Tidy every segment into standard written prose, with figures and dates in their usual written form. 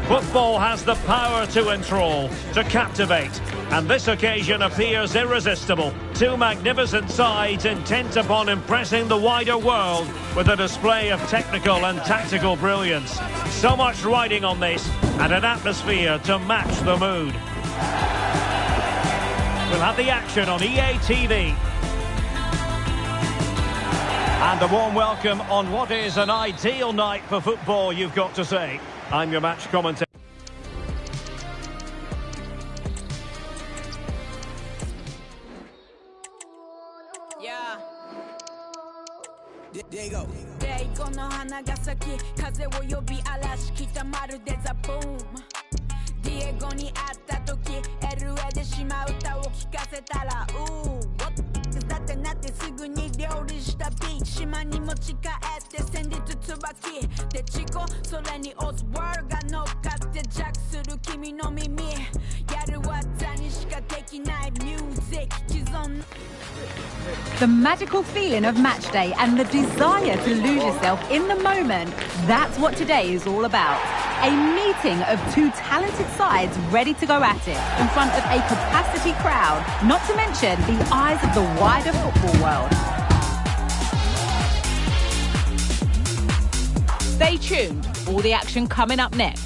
Football has the power to enthrall, to captivate, and this occasion appears irresistible. Two magnificent sides intent upon impressing the wider world with a display of technical and tactical brilliance. So much riding on this, and an atmosphere to match the mood. We'll have the action on EA TV. And a warm welcome on what is an ideal night for football, you've got to say. I'm your match commentator. Yeah. There you go. Deigo no Hanagasaki, kaze wo yobi arashi kita marude za boom. Diego ni atta toki, LA de shima uta wo kikaseta ooh. Datte natte sugu ni ryori shita beat, shima ni mo chikaete senditu tsubaki. De chiko sore ni Oswald ga nokkatte jack suru kimi no mimi. Yaru wata ni shika dekinai music kizon. The magical feeling of match day and the desire to lose yourself in the moment, that's what today is all about. A meeting of two talented sides ready to go at it in front of a capacity crowd, not to mention the eyes of the wider football world. Stay tuned, all the action coming up next.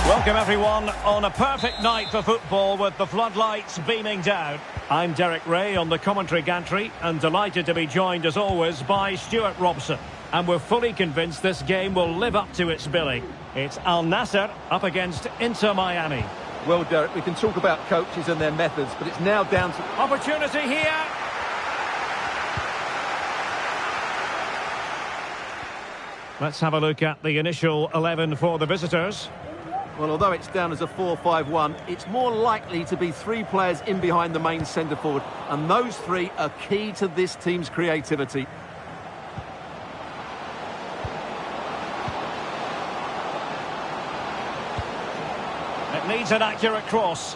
Welcome everyone on a perfect night for football with the floodlights beaming down. I'm Derek Ray on the commentary gantry and delighted to be joined as always by Stuart Robson. And we're fully convinced this game will live up to its billing. It's Al Nassr up against Inter Miami. Well, Derek, we can talk about coaches and their methods, but it's now down to... Opportunity here! Let's have a look at the initial 11 for the visitors. Well, although it's down as a 4-5-1, it's more likely to be three players in behind the main centre-forward, and those three are key to this team's creativity. It needs an accurate cross.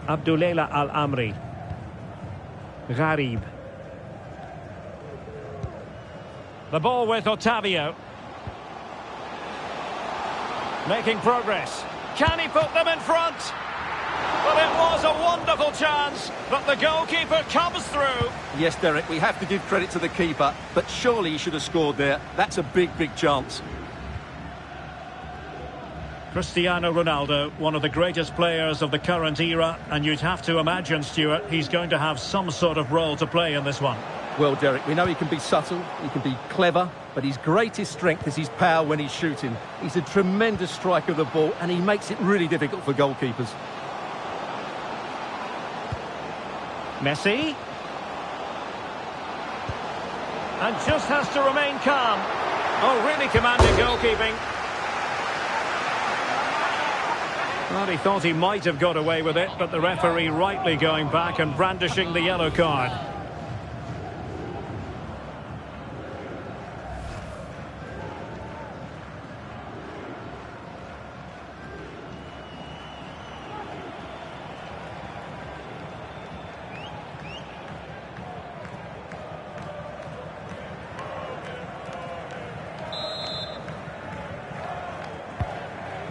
Abdullela Al-Amri. Gharib. The ball with Otavio. Making progress. Can he put them in front? Well, it was a wonderful chance, but the goalkeeper comes through. Yes, Derek, we have to give credit to the keeper, but surely he should have scored there. That's a big, big chance. Cristiano Ronaldo, one of the greatest players of the current era, and you'd have to imagine, Stuart, he's going to have some sort of role to play in this one. Well, Derek, we know he can be subtle, he can be clever, but his greatest strength is his power when he's shooting. He's a tremendous striker of the ball, and he makes it really difficult for goalkeepers. Messi. And just has to remain calm. Oh, really commanding goalkeeping. Well, he thought he might have got away with it, but the referee rightly going back and brandishing the yellow card.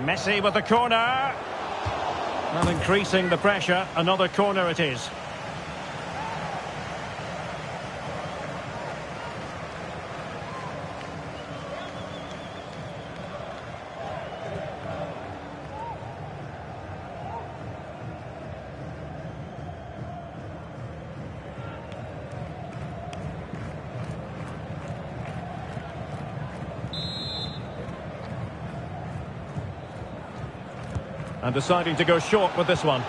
Messi with the corner. And increasing the pressure, another corner it is. And deciding to go short with this one.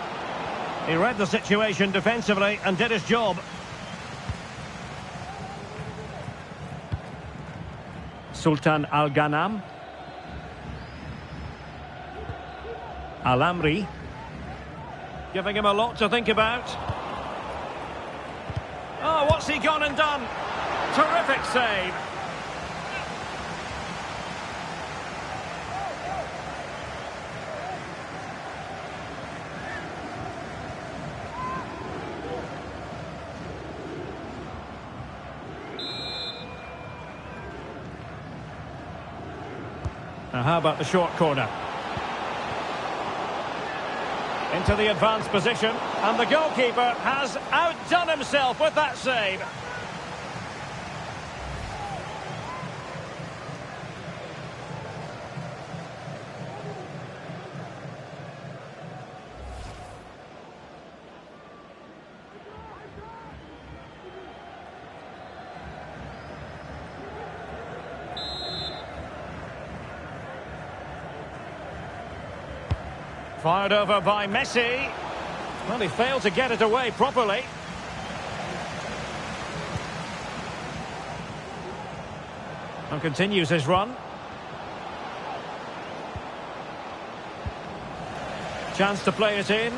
He read the situation defensively and did his job. Sultan Al-Ghanam. Al-Amri. Giving him a lot to think about. Oh, what's he gone and done? Terrific save. Now how about the short corner? Into the advanced position, and the goalkeeper has outdone himself with that save. Fired over by Messi. Well, he failed to get it away properly. And continues his run. Chance to play it in.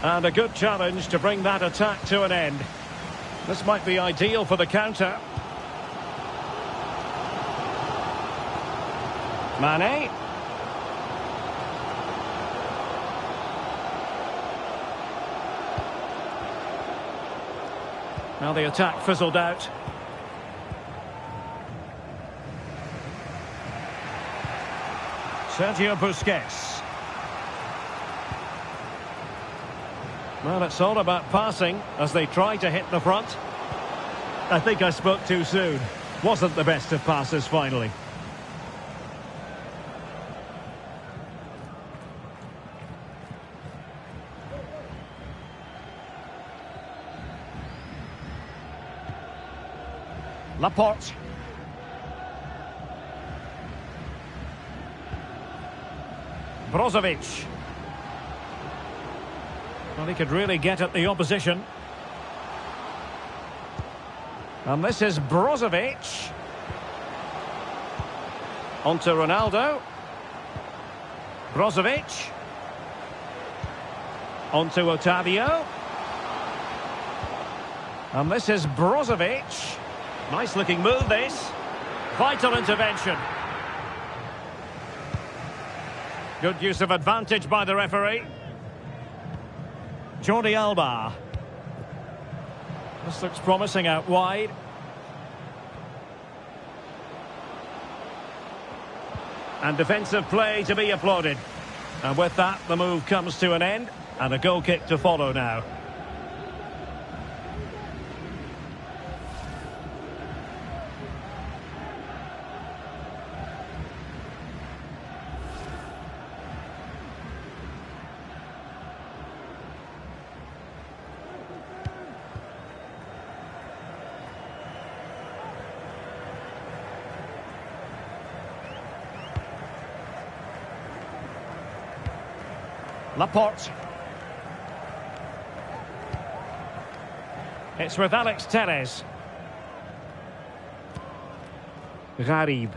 And a good challenge to bring that attack to an end. This might be ideal for the counter. Mane. Now the attack fizzled out. Sergio Busquets. Well, it's all about passing as they try to hit the front. I think I spoke too soon. Wasn't the best of passes finally. Laporte. Brozovic. Well, he could really get at the opposition. And this is Brozovic. On to Ronaldo. Brozovic. On to Otavio. And this is Brozovic. Nice looking move this. Vital intervention. Good use of advantage by the referee. Jordi Alba. This looks promising out wide. And defensive play to be applauded. And with that, the move comes to an end. And a goal kick to follow now. Laporte. It's with Alex Telles. Gharib.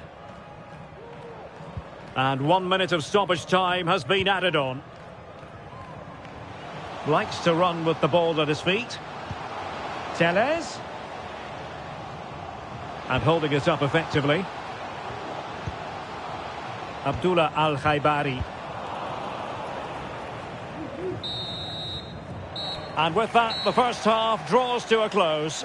And 1 minute of stoppage time has been added on. Likes to run with the ball at his feet. Telles. And holding it up effectively. Abdullah Al-Khaibari. And with that, the first half draws to a close.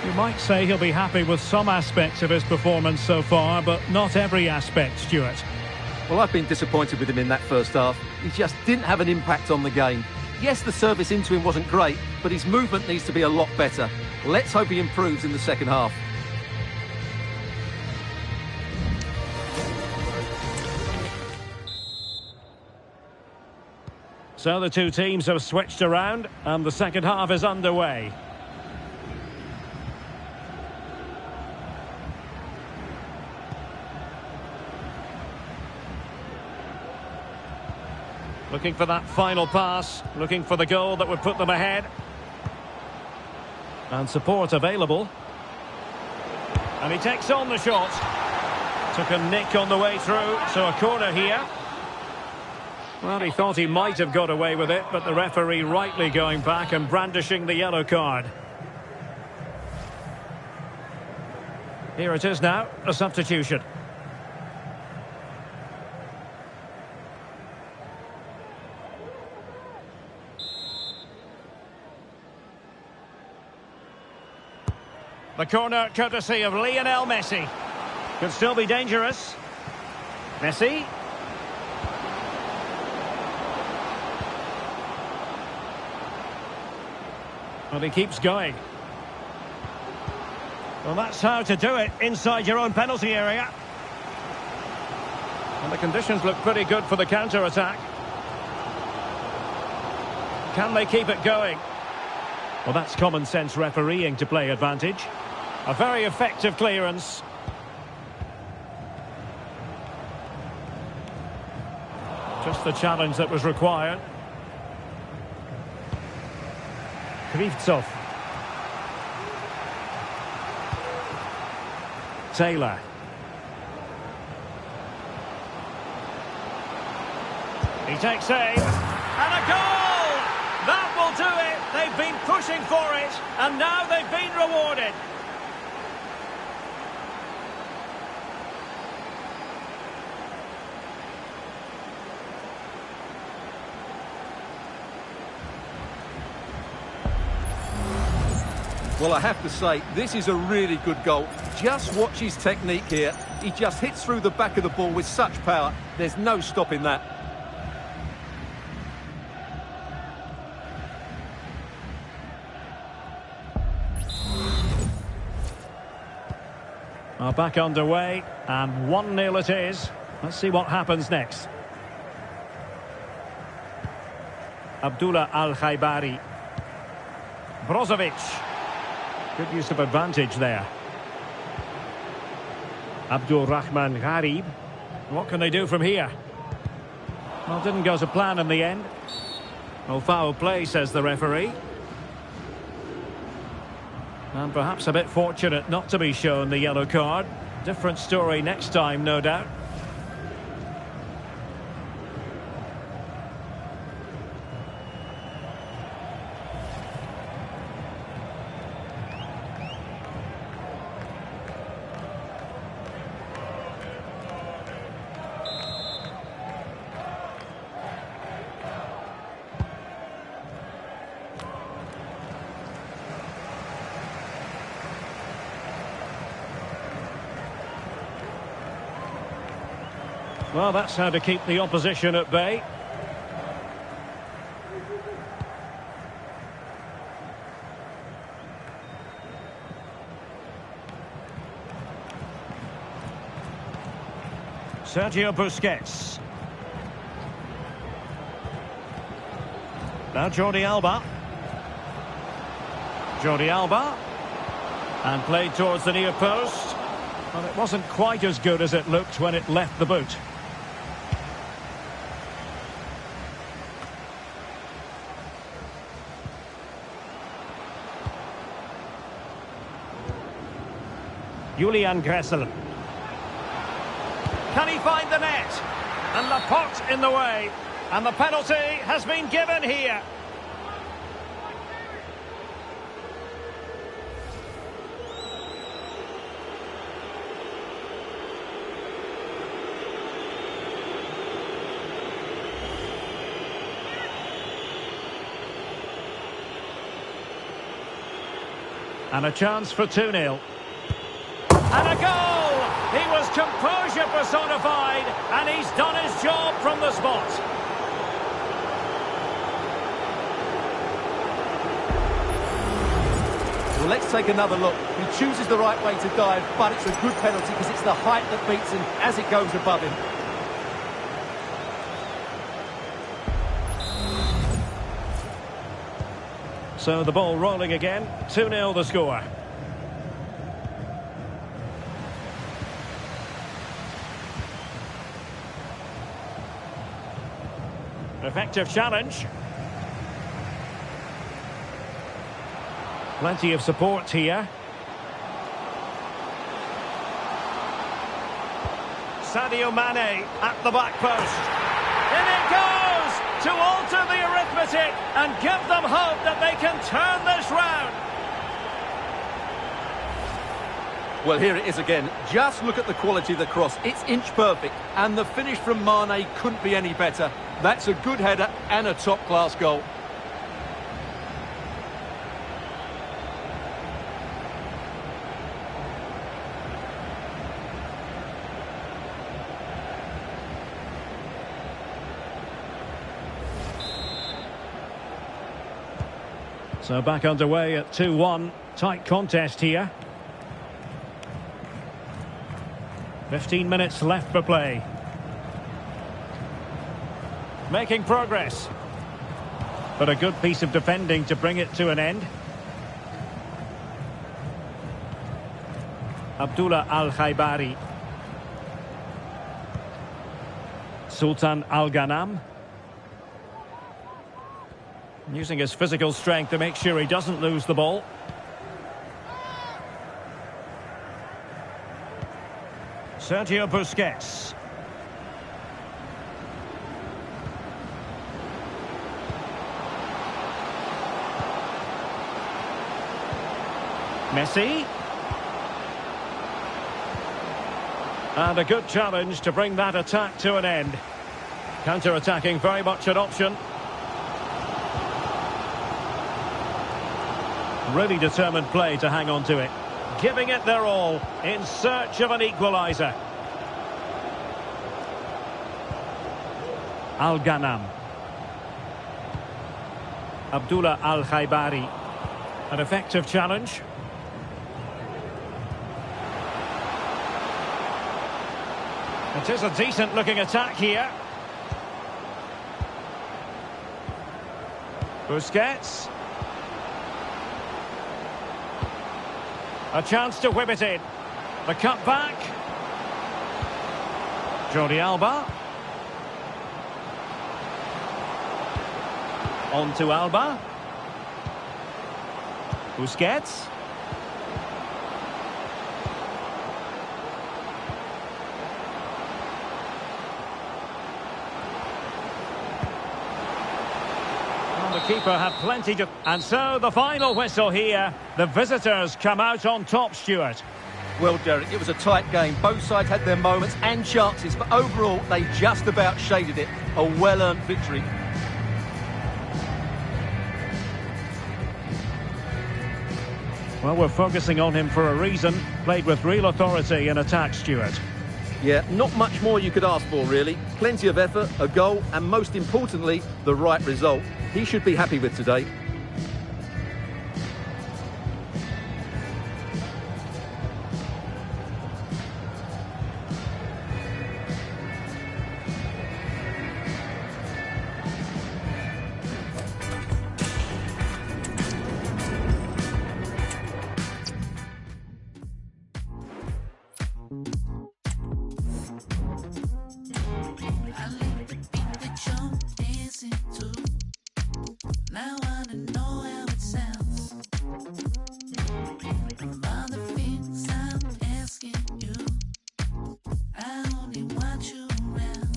You might say he'll be happy with some aspects of his performance so far, but not every aspect, Stuart. Well, I've been disappointed with him in that first half. He just didn't have an impact on the game. Yes, the service into him wasn't great, but his movement needs to be a lot better. Let's hope he improves in the second half. So the two teams have switched around and the second half is underway. Looking for that final pass, looking for the goal that would put them ahead. And support available. And he takes on the shot. Took a nick on the way through, so a corner here. Well, he thought he might have got away with it, but the referee rightly going back and brandishing the yellow card. Here it is now, a substitution. The corner courtesy of Lionel Messi. Could still be dangerous. Messi. Well, he keeps going. Well, that's how to do it inside your own penalty area. And the conditions look pretty good for the counter-attack. Can they keep it going? Well, that's common sense refereeing to play advantage. A very effective clearance. Just the challenge that was required. Krivtsov. Taylor. He takes aim. And a goal! That will do it. They've been pushing for it. And now they've been rewarded. Well, I have to say, this is a really good goal. Just watch his technique here. He just hits through the back of the ball with such power. There's no stopping that. Back underway, and 1-0 it is. Let's see what happens next. Abdullah Al-Khaibari. Brozovic. Good use of advantage there. Abdul Rahman Gharib. What can they do from here? Well, didn't go to plan in the end. Well, foul play, says the referee. And perhaps a bit fortunate not to be shown the yellow card. Different story next time, no doubt. Well, that's how to keep the opposition at bay. Sergio Busquets. Now Jordi Alba. Jordi Alba. And played towards the near post. Well, it wasn't quite as good as it looked when it left the boot. Julian Gressel. Can he find the net? And Laporte in the way. And the penalty has been given here. And a chance for 2-0. And a goal! He was composure personified, and he's done his job from the spot. Well, let's take another look. He chooses the right way to dive, but it's a good penalty because it's the height that beats him as it goes above him. So the ball rolling again. 2-0 the score. Effective challenge. Plenty of support here. Sadio Mane at the back post. In it goes to alter the arithmetic and give them hope that they can turn this round. Well, here it is again. Just look at the quality of the cross. It's inch perfect, and the finish from Mane couldn't be any better. That's a good header and a top-class goal. So back underway at 2-1. Tight contest here. 15 minutes left for play. Making progress. But a good piece of defending to bring it to an end. Abdullah Al-Khaibari. Sultan Al-Ghanam. Using his physical strength to make sure he doesn't lose the ball. Sergio Busquets. Messi. And a good challenge to bring that attack to an end. Counter-attacking very much an option. Really determined play to hang on to it. Giving it their all in search of an equaliser. Al-Ghanam. Abdullah Al-Khaibari. An effective challenge. It is a decent looking attack here. Busquets. A chance to whip it in. The cut back. Jordi Alba. On to Alba. Busquets. The keeper had plenty to... And so the final whistle here. The visitors come out on top, Stuart. Well, Derek, it was a tight game. Both sides had their moments and chances, but overall, they just about shaded it. A well-earned victory. Well, we're focusing on him for a reason. Played with real authority in attack, Stuart. Yeah, not much more you could ask for, really. Plenty of effort, a goal, and most importantly, the right result. He should be happy with today. Now I know how it sounds. All the things I'm asking you, I only want you around.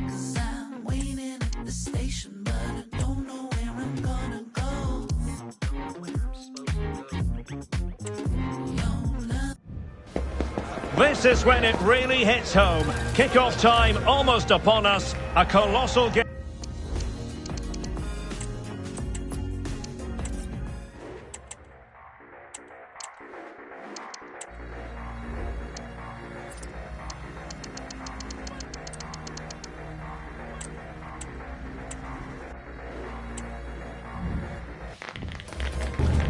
'Cause I'm waiting at the station, but I don't know where I'm gonna go. This is when it really hits home. Kick-off time almost upon us. A colossal game.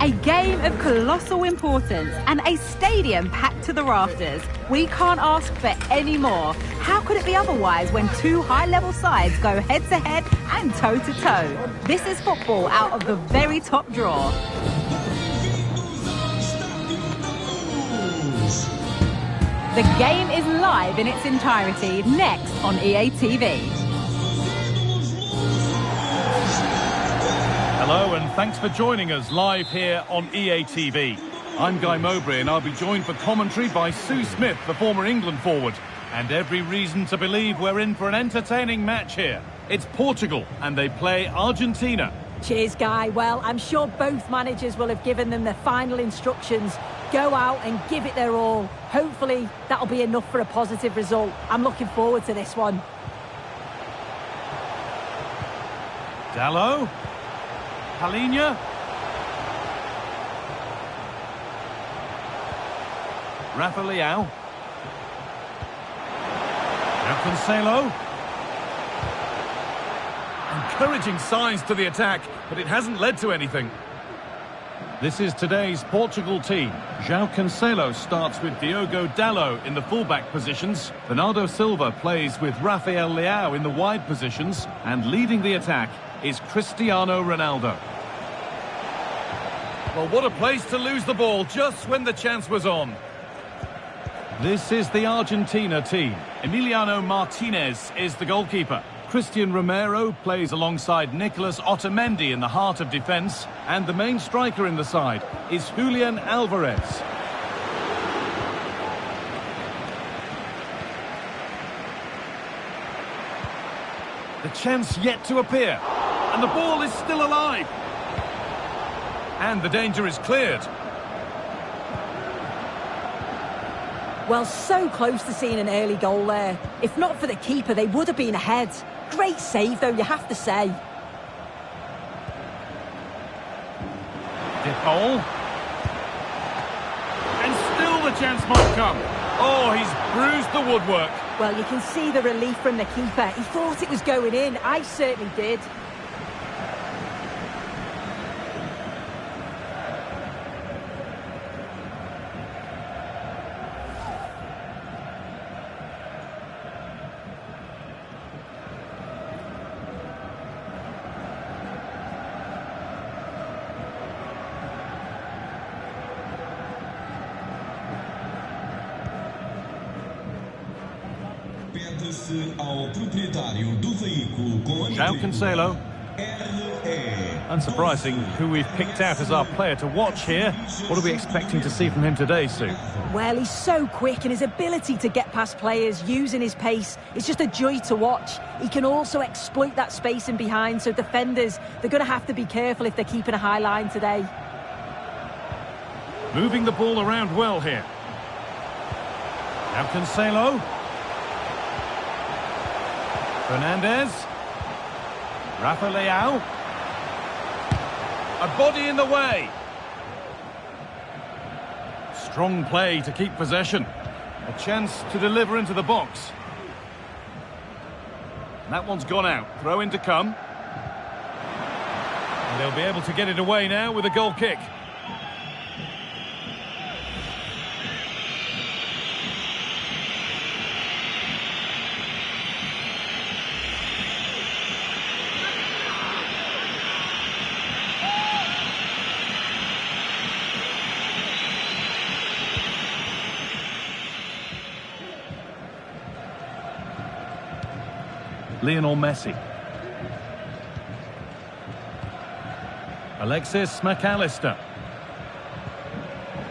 A game of colossal importance and a stadium packed to the rafters. We can't ask for any more. How could it be otherwise when two high-level sides go head-to-head and toe-to-toe? This is football out of the very top draw. The game is live in its entirety next on EA TV. Hello and thanks for joining us live here on EA TV. I'm Guy Mowbray and I'll be joined for commentary by Sue Smith, the former England forward. And every reason to believe we're in for an entertaining match here. It's Portugal and they play Argentina. Cheers, Guy. Well, I'm sure both managers will have given them their final instructions. Go out and give it their all. Hopefully that'll be enough for a positive result. I'm looking forward to this one. Dallo. Palinha. Rafa Leao. And Cancelo. And encouraging signs to the attack, but it hasn't led to anything. This is today's Portugal team. João Cancelo starts with Diogo Dalot in the fullback positions. Bernardo Silva plays with Rafael Leao in the wide positions. And leading the attack is Cristiano Ronaldo. Well, what a place to lose the ball just when the chance was on. This is the Argentina team. Emiliano Martinez is the goalkeeper. Christian Romero plays alongside Nicolas Otamendi in the heart of defence. And the main striker in the side is Julian Alvarez. The chance yet to appear. And the ball is still alive. And the danger is cleared. Well, so close to seeing an early goal there. If not for the keeper, they would have been ahead. Great save, though, you have to say. Depol. And still the chance might come. Oh, he's bruised the woodwork. Well, you can see the relief from the keeper. He thought it was going in. I certainly did. João Cancelo. Unsurprising who we've picked out as our player to watch here. What are we expecting to see from him today, Sue? Well, he's so quick, and his ability to get past players using his pace is just a joy to watch. He can also exploit that space in behind, so defenders, they're going to have to be careful if they're keeping a high line today. Moving the ball around well here. Now Cancelo. Fernandez. Rafa Leao. A body in the way. Strong play to keep possession. A chance to deliver into the box. And that one's gone out. Throw in to come. And they'll be able to get it away now with a goal kick. Lionel Messi. Alexis McAllister.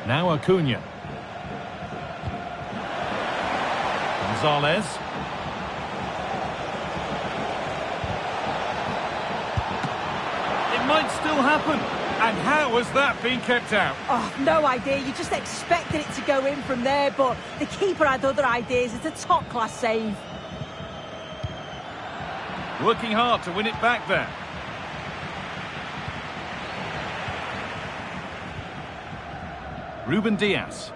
Now Acuna. Gonzalez. It might still happen. And how has that been kept out? Oh, no idea. You just expected it to go in from there, but the keeper had other ideas. It's a top-class save. Working hard to win it back there. Ruben Diaz.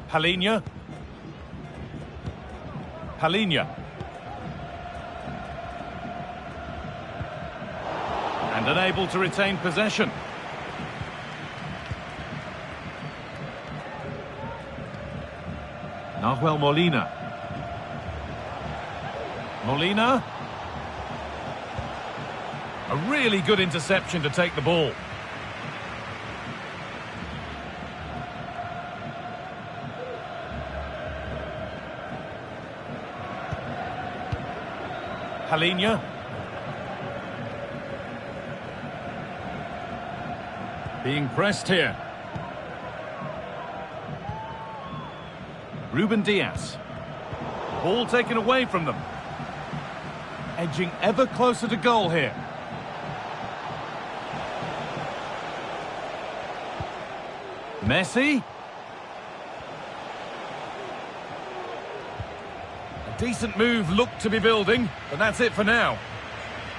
Palhinha. Palhinha. And unable to retain possession. Nahuel Molina. Molina. A really good interception to take the ball. Palhinha. Being pressed here. Ruben Diaz. Ball taken away from them. Edging ever closer to goal here. Messi. A decent move looked to be building, but that's it for now.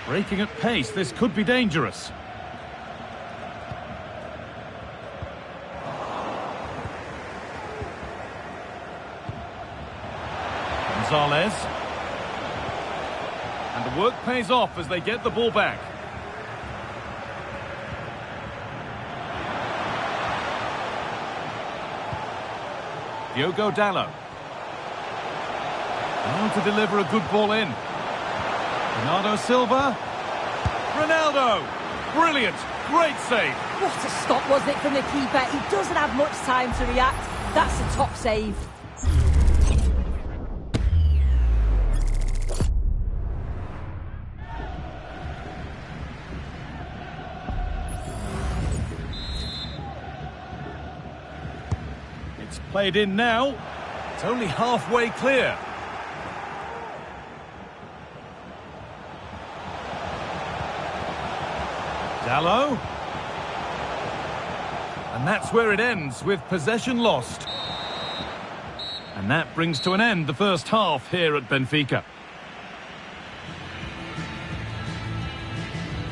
Breaking at pace, this could be dangerous. Gonzalez. And the work pays off as they get the ball back. Diogo Dalot. Now to deliver a good ball in. Bernardo Silva. Ronaldo. Brilliant. Great save. What a stop, wasn't it, from the keeper? He doesn't have much time to react. That's a top save. It's played in now. It's only halfway clear. Dalot. And that's where it ends, with possession lost. And that brings to an end the first half here at Benfica.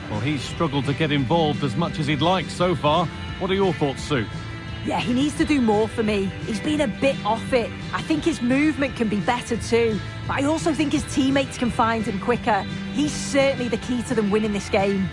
Well, he's struggled to get involved as much as he'd like so far. What are your thoughts, Sue? Yeah, he needs to do more for me. He's been a bit off it. I think his movement can be better too. But I also think his teammates can find him quicker. He's certainly the key to them winning this game.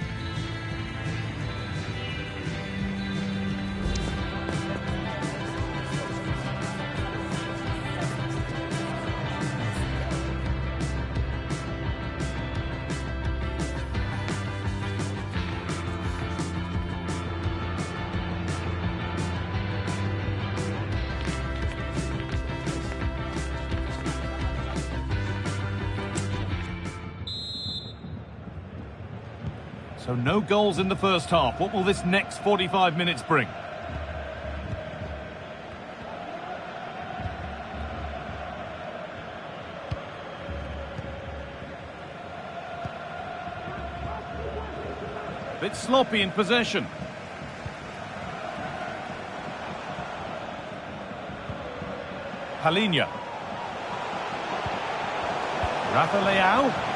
So no goals in the first half. What will this next 45 minutes bring? Bit sloppy in possession. Palhinha. Rafa Leao.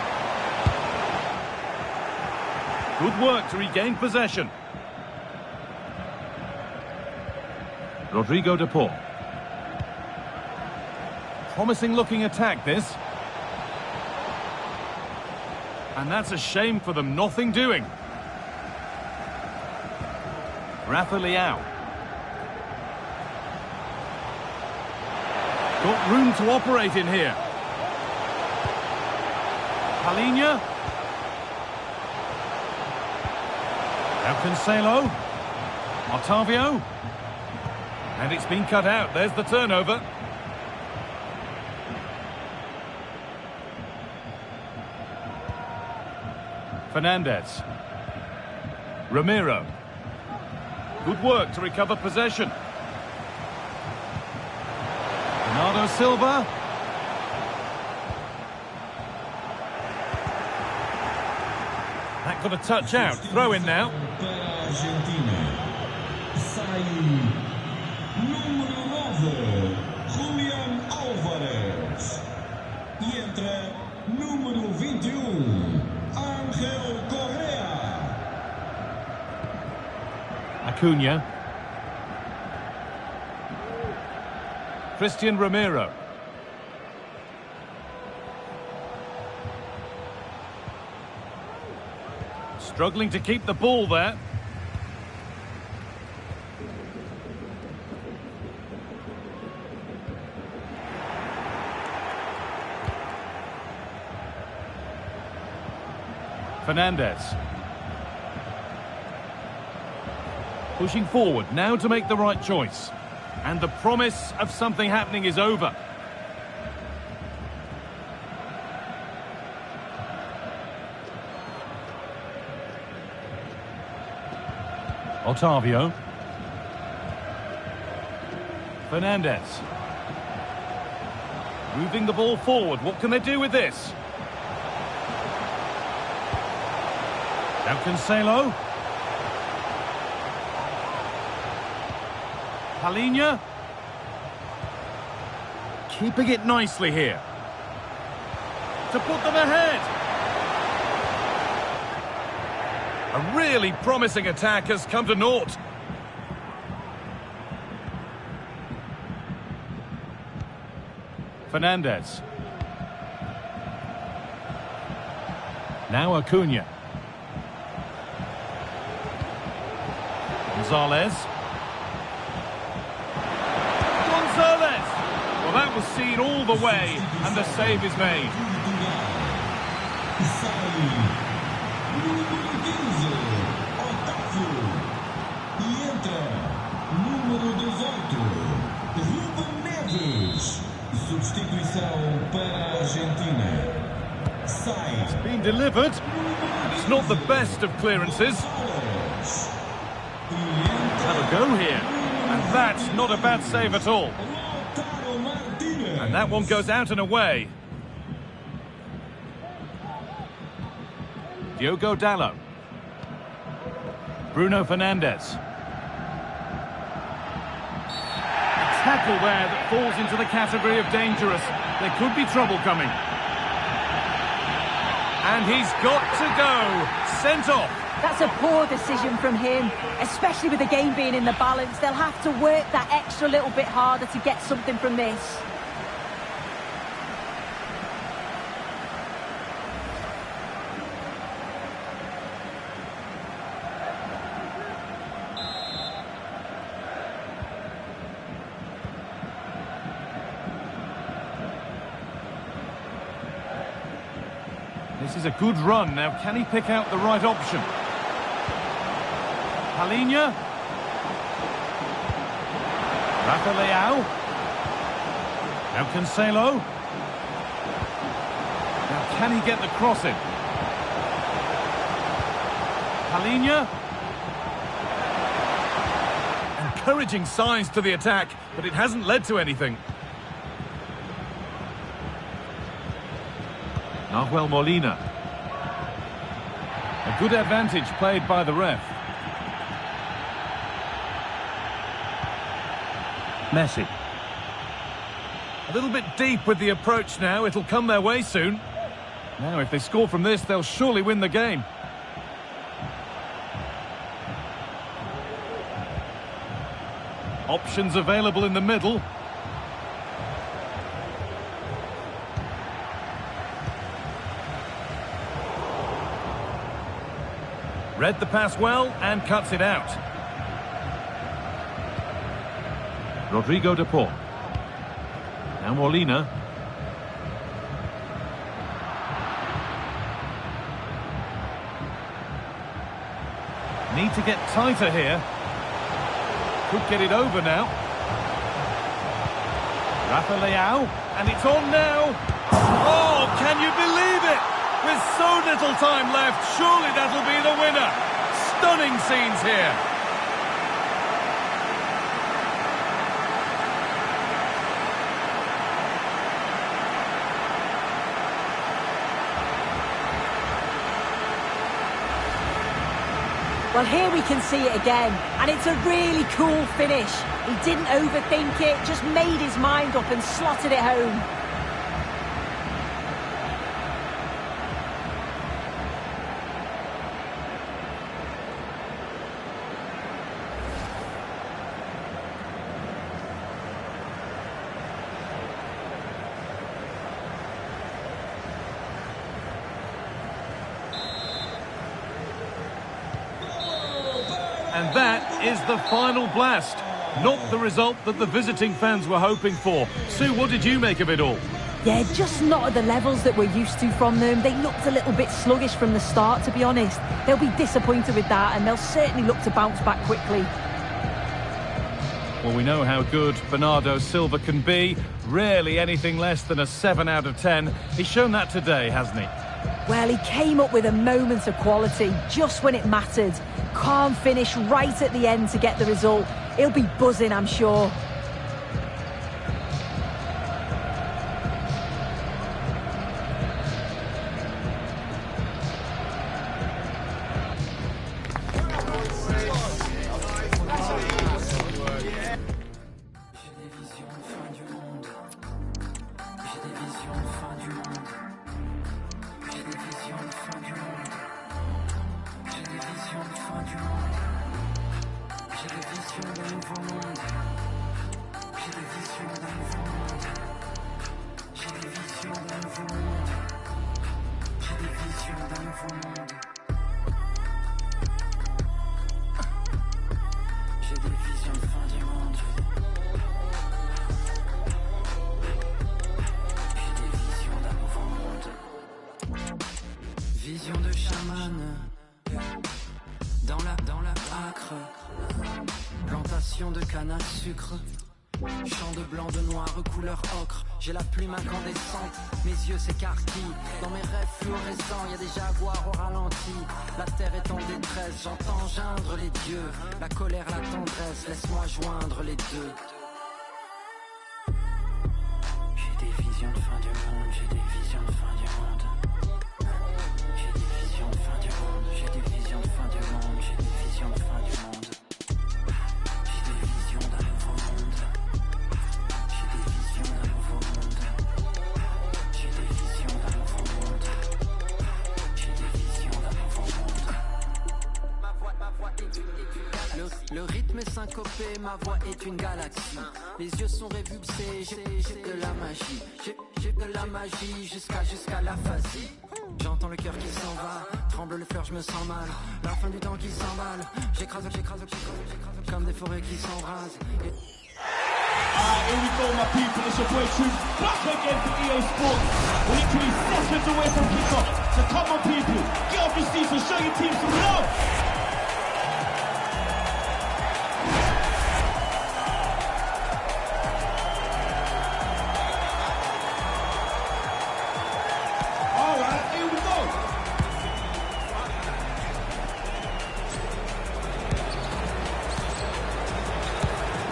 Good work to regain possession. Rodrigo de Paul. Promising looking attack, this. And that's a shame for them, nothing doing. Rafa Leao. Got room to operate in here. Palhinha. Now Cancelo. Otavio. And it's been cut out. There's the turnover. Fernandez. Ramiro. Good work to recover possession. Bernardo Silva. That got a touch out. Throw in now. Acuna. Christian Ramiro. Struggling to keep the ball there. Fernandez. Pushing forward now to make the right choice. And the promise of something happening is over. Otavio. Fernandez. Moving the ball forward. What can they do with this? Now Cancelo. Palhinha. Keeping it nicely here. To put them ahead. A really promising attack has come to naught. Fernandez. Now Acuna. Gonzalez. Gonzalez! Well, that was seen all the way, and the save is made. Substituição para a Argentina. It's been delivered, and it's not the best of clearances. Have a go here, and that's not a bad save at all. And that one goes out and away. Diogo Dalot. Bruno Fernandes. Tackle there that falls into the category of dangerous. There could be trouble coming. And he's got to go. Sent off. That's a poor decision from him, especially with the game being in the balance. They'll have to work that extra little bit harder to get something from this. This is a good run. Now, can he pick out the right option? Palhinha. Rafa Leao. Now Cancelo. Now, can he get the cross in? Palhinha. Encouraging signs to the attack, but it hasn't led to anything. Nahuel Molina. A good advantage played by the ref. Messi. A little bit deep with the approach now. It'll come their way soon. Now, if they score from this, they'll surely win the game. Options available in the middle. Read the pass well and cuts it out. Rodrigo de Paul. Now Molina. Need to get tighter here. Could get it over now. Rafa Leao. And it's on now. Oh, can you believe it? With so little time left, surely that'll be the winner. Stunning scenes here. Well, here we can see it again, and it's a really cool finish. He didn't overthink it, just made his mind up and slotted it home. And that is the final blast. Not the result that the visiting fans were hoping for. Sue, what did you make of it all? Yeah, just not at the levels that we're used to from them. They looked a little bit sluggish from the start, to be honest. They'll be disappointed with that, and they'll certainly look to bounce back quickly. Well, we know how good Bernardo Silva can be. Rarely anything less than a 7 out of 10. He's shown that today, hasn't he? Well, he came up with a moment of quality just when it mattered. Calm finish right at the end to get the result. He'll be buzzing, I'm sure. chamane. Dans la acre, plantation de canne à sucre. Champ de blanc, de noir, couleur ocre. J'ai la plume incandescente, mes yeux s'écarquillent. Dans mes rêves fluorescents, y a des jaguars au ralenti. La terre est en détresse, j'entends geindre les dieux. La colère, la tendresse, laisse-moi joindre les deux. J'ai des visions de fin du monde, j'ai des visions de fin du monde. J'ai des visions de fin du monde, j'ai des visions de fin du monde, j'ai des visions de fin du monde. J'ai des visions d'un nouveau monde. J'ai des visions d'un nouveau monde. J'ai des visions d'un nouveau monde. J'ai des visions d'un nouveau monde. Ma voix est une le rythme est syncopé, ma voix est une galaxie. Les yeux sont révulsés, j'ai de la magie. J'ai de la magie jusqu'à l'aphasie. J'entends le cœur qui s'en va, tremble le cœur, je me sens mal. La fin du temps qui s'emballe, j'écrase comme des forêts qui s'embrasent. Alright, here we go, my people. It's your boy Truth back again for EA Sports. We're literally seconds away from kickoff. So come on, people, get off your seats and show your team some love. Alright, here we go.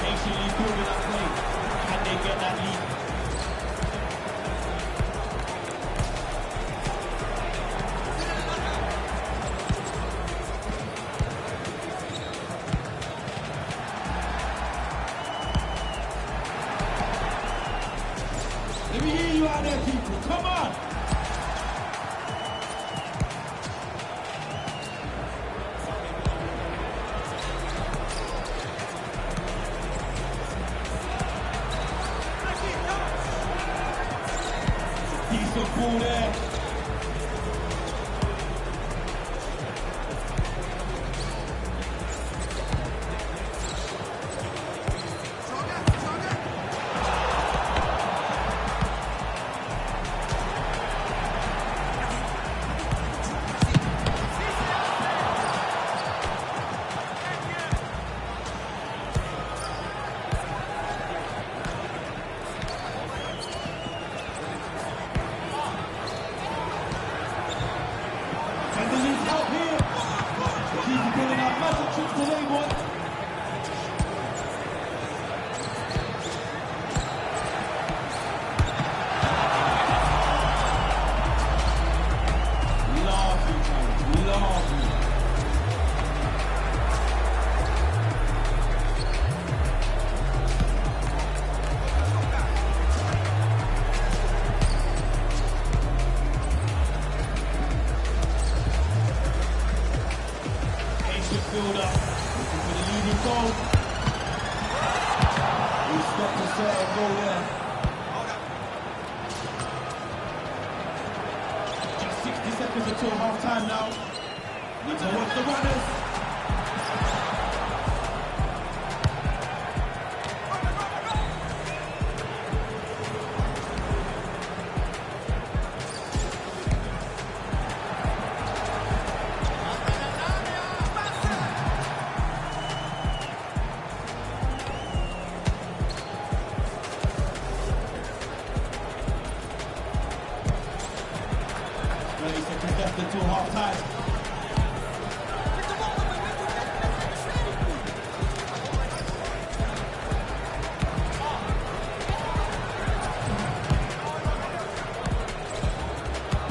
Patiently building up play. Can they get that lead? Let me hear you out there, people. Come on. Decent ball there. And the lead out here. Keep pulling out magic tricks today, boy. Lovely, man. Lovely. Build up, looking for the leading goal. We stopped the set goal there. Just 60 seconds until half time now. Need to watch the runners. Left until half time.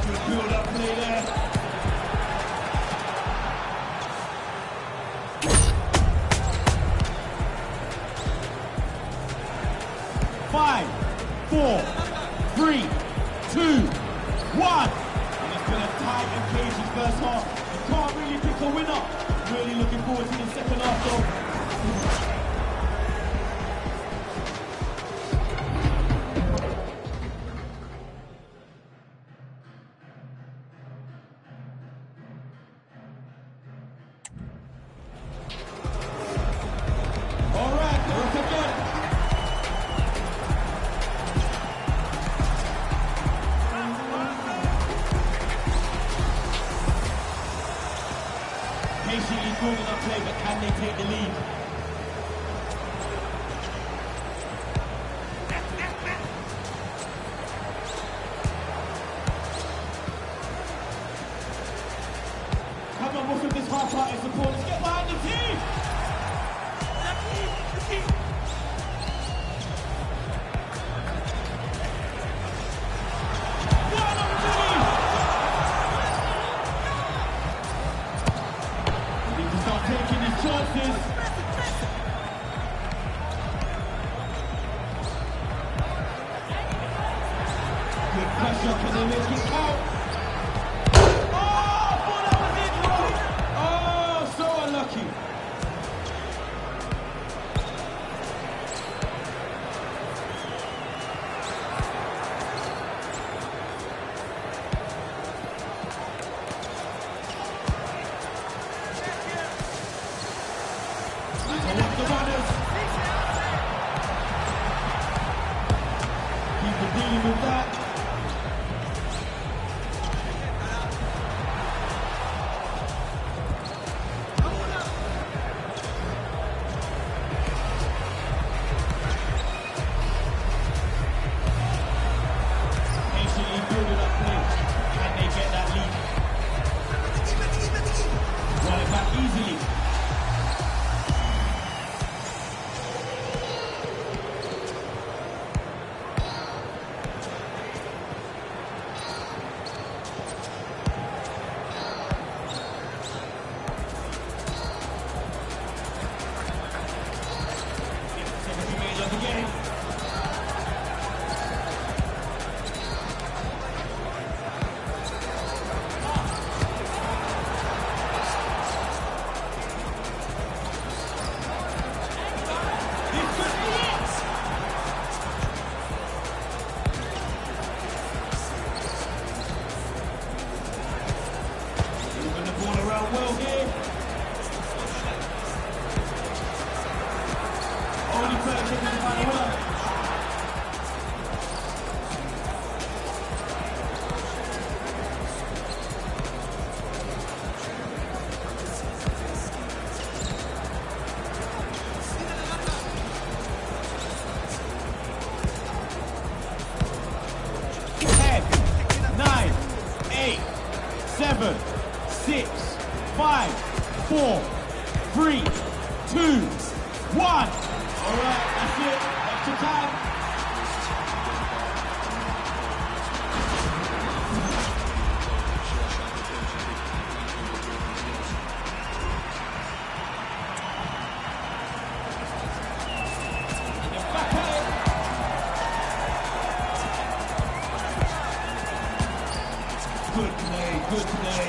Good build up play there. Five, 4, 3, 2, 1. Been a tight and cagey first half. You can't really pick a winner. Really looking forward to the second half though. All right, they're up again. but can they take the lead? Come on, most of this half-party support. Let's get behind the team! Taking his chances. Good pressure, can they make it count? Oh, I thought that was it, bro. Oh, so unlucky. The runners. People dealing with that. Patiently building up play. Can they get that lead? Run it back easily. Well here. Only player taking the final one. Ten, 9, 8, 7, 6, 5, 4, 3, 2, 1. All right, that's it. Extra time. They're back at it. Good play, good play.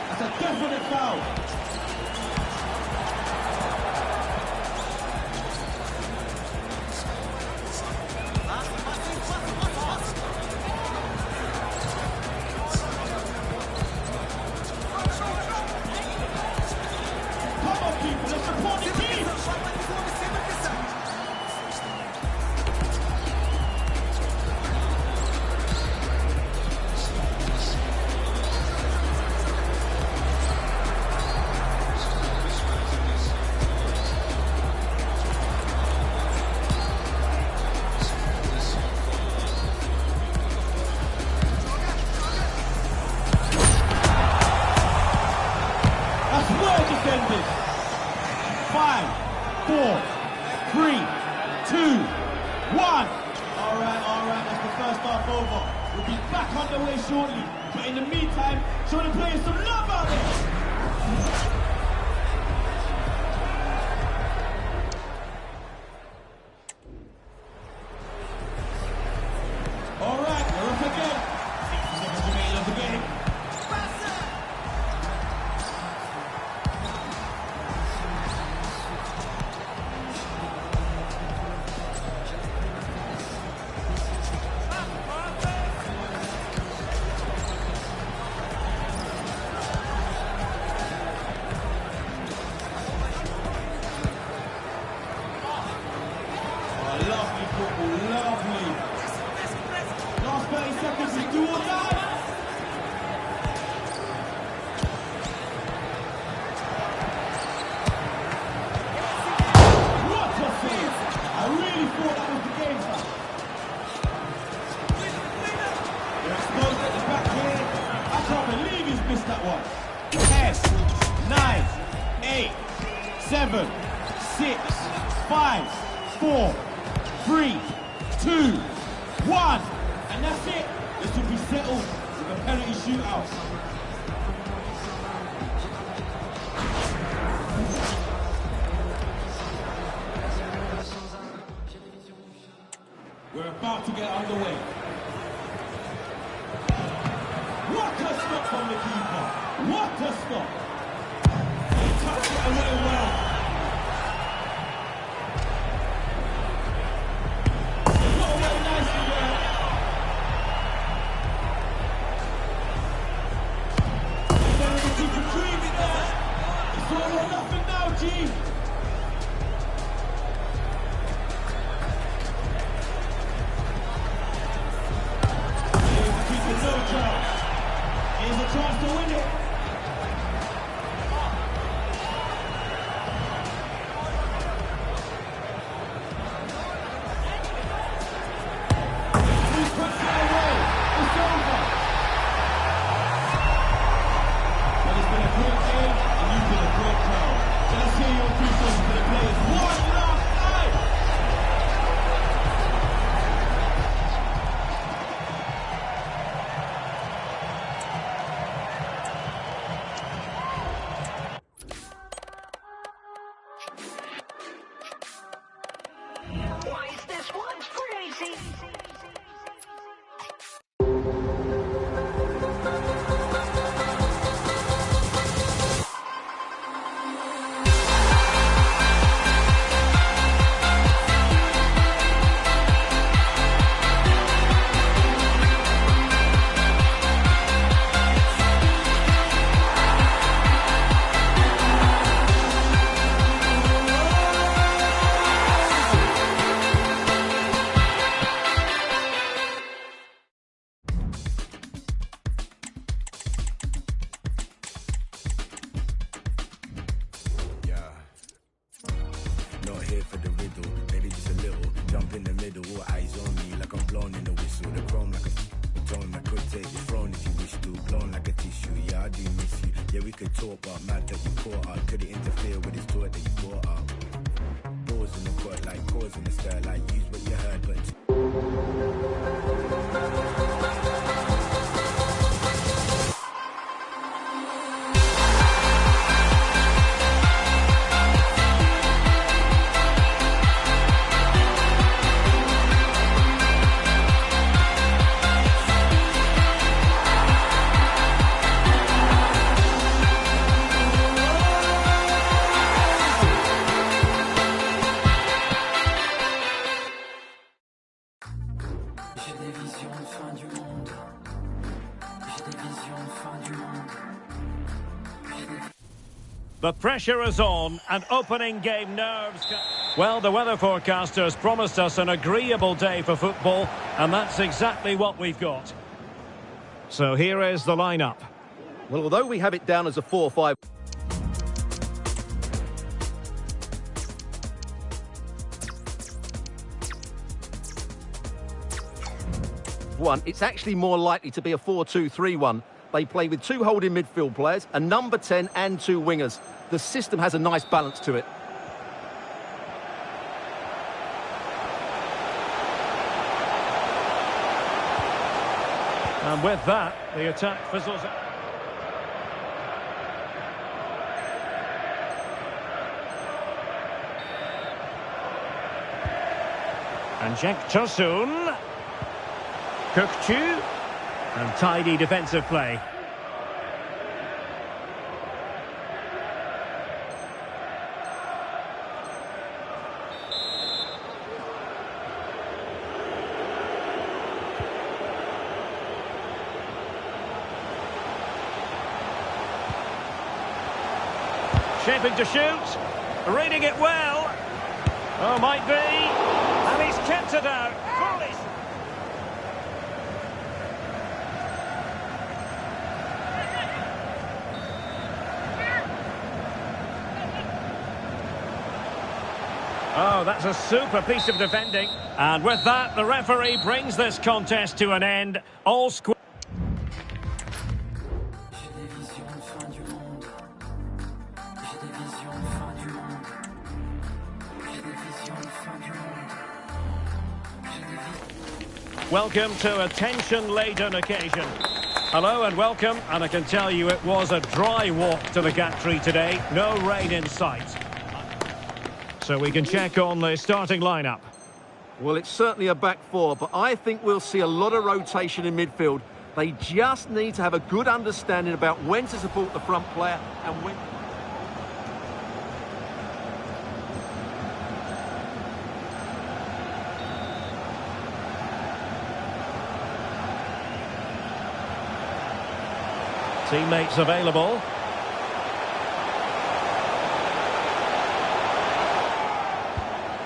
That's a definite foul. Come on, people, let's support the team. That's where defenders. 5, 4, 3, 2, 1. All right, that's the first half over. We'll be back underway shortly. But in the meantime, show the players some love out there. All right, we're up again. 60 seconds remaining of the game. that one. 10, 9, 8, 7, 6, 5, 4, 3, 2, 1. And that's it. This will be settled with a penalty shootout. We're about to get underway. What a stop from the keeper. What a stop. He touched it away well. Got away nicely there. They're able to retrieve it there. It's all or nothing now, G. No chance. Here's a chance to win it. He puts it away. It's over. Well, it's been a great game, and you've been a great crowd. So let's hear your appreciation for the players. One last night. Here for the riddle, maybe just a little. Jump in the middle, all eyes on me like I'm blown in the whistle. The chrome like a tone, I could take your throne if you wish to. Blown like a tissue, yeah, I do miss you. Yeah, we could talk, but mad that you caught up. Could it interfere with this tour that you brought up? Balls in the court, like cause in the stir, like use what you heard, but The pressure is on and opening game nerves. Well, the weather forecasters promised us an agreeable day for football, and that's exactly what we've got. So here is the lineup. Well, although we have it down as a 4-5... it's actually more likely to be a 4-2-3-1. They play with two holding midfield players, a number 10 and two wingers. The system has a nice balance to it. And with that, the attack fizzles out. And Jack Tosun. Kukçu. And tidy defensive play. Shaping to shoot. Reading it well. Oh, might be. And he's kept it out. Fully. Oh, that's a super piece of defending. And with that, the referee brings this contest to an end. All square. Welcome to a tension-laden occasion. Hello and welcome, and I can tell you it was a dry walk to the gantry today. No rain in sight. So we can check on the starting lineup. Well, it's certainly a back four, but I think we'll see a lot of rotation in midfield. They just need to have a good understanding about when to support the front player and when... Teammates available.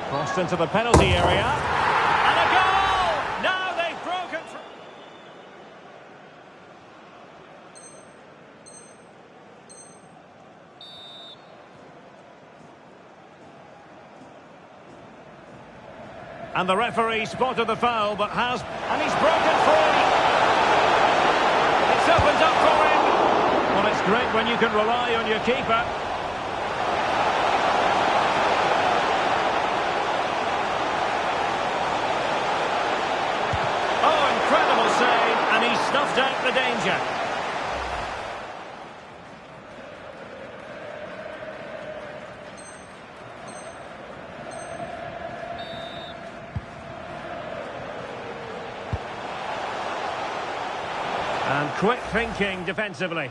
Crossed into the penalty area. And a goal! Now they've broken through. And the referee spotted the foul, but has... And he's broken free! It's opened up for him! Well, it's great when you can rely on your keeper. Oh, incredible save, and he snuffed out the danger. And quick thinking defensively.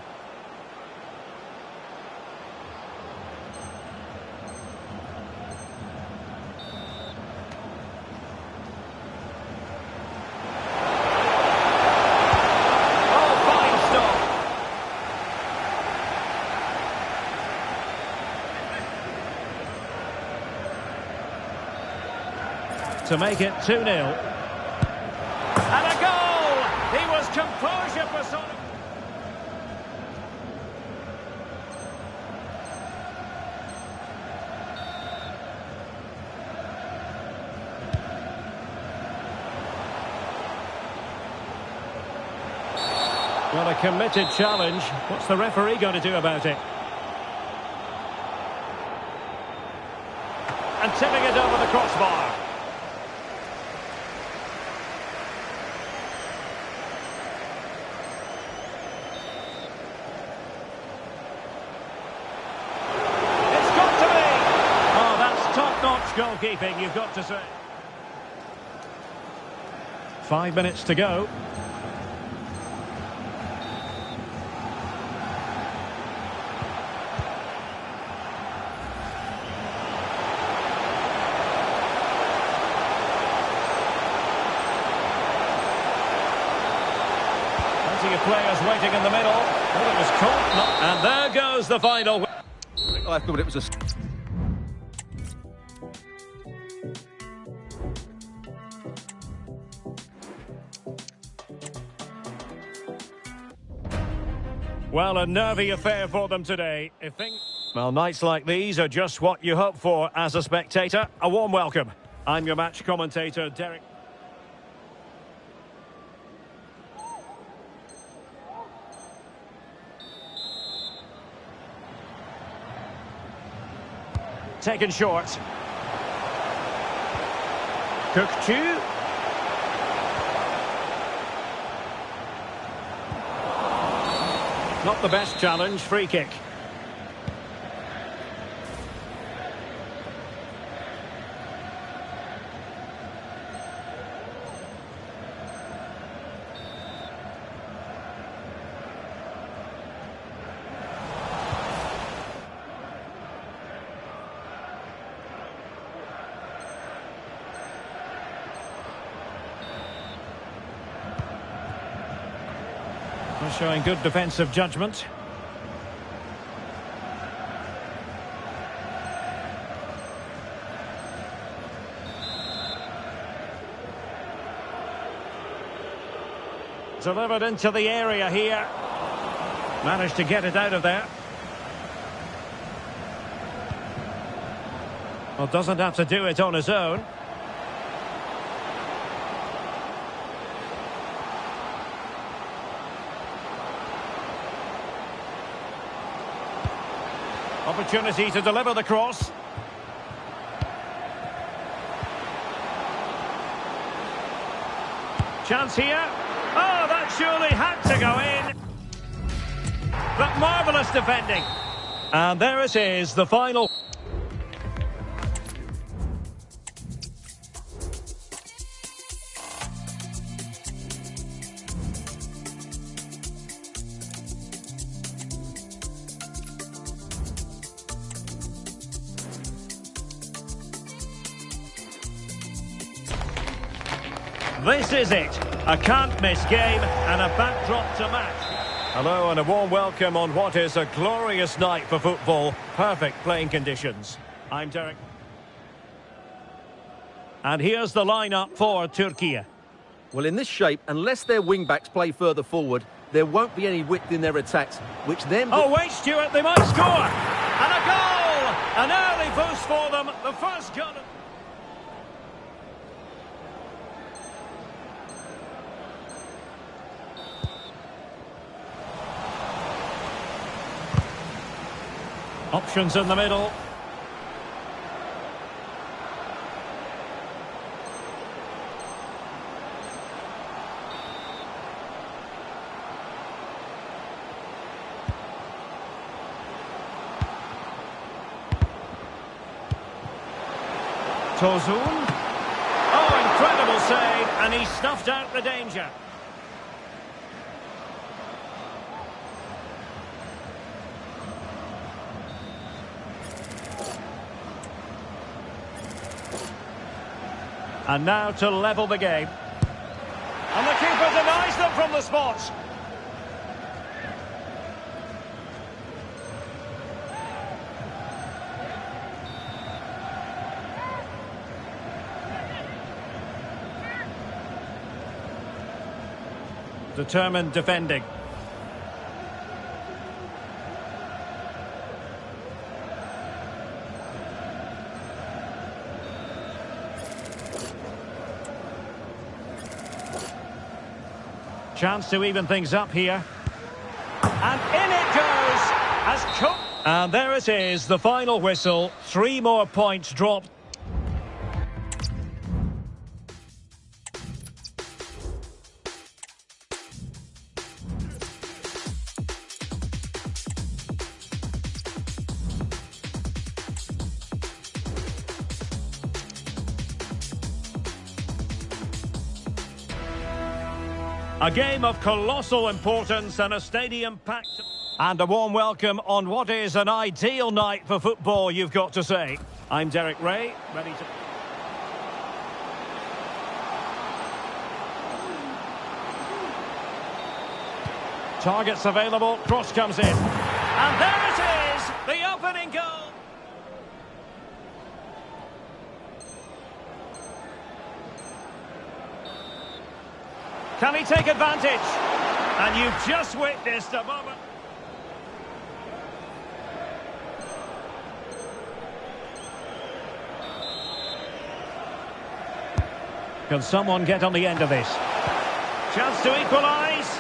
To make it 2-0. And a goal! He was composure personified. Well, a committed challenge. What's the referee going to do about it? And tipping it over the crossbar. Goalkeeping, you've got to say. 5 minutes to go. Plenty of players waiting in the middle. Oh, it was caught. And there goes the final. I thought it was a... Well, a nervy affair for them today. Well, nights like these are just what you hope for as a spectator. A warm welcome. I'm your match commentator, Derek. Taken short. Cook-Chu. Not the best challenge, free kick. Showing good defensive judgment. Delivered into the area here. Managed to get it out of there. Well, doesn't have to do it on his own. Opportunity to deliver the cross. Chance here. Oh, that surely had to go in. But marvellous defending. And there it is, the final. This is it. A can't-miss game and a backdrop to match. Hello and a warm welcome on what is a glorious night for football. Perfect playing conditions. I'm Derek. And here's the lineup for Turkey. Well, in this shape, unless their wing-backs play further forward, there won't be any width in their attacks, which then... Oh, wait, Stuart, they might score! And a goal! An early boost for them. The first goal... Options in the middle. Tosun. Oh, incredible save, and he snuffed out the danger. And now to level the game. And the keeper denies them from the spot. Determined defending. Chance to even things up here. And in it goes as And there it is, the final whistle. 3 more points dropped. A game of colossal importance and a stadium packed. And a warm welcome on what is an ideal night for football, you've got to say. I'm Derek Ray, ready to... Targets available, cross comes in. And there it is, the opening goal. Can he take advantage? And you've just witnessed a moment. Can someone get on the end of this? Chance to equalise.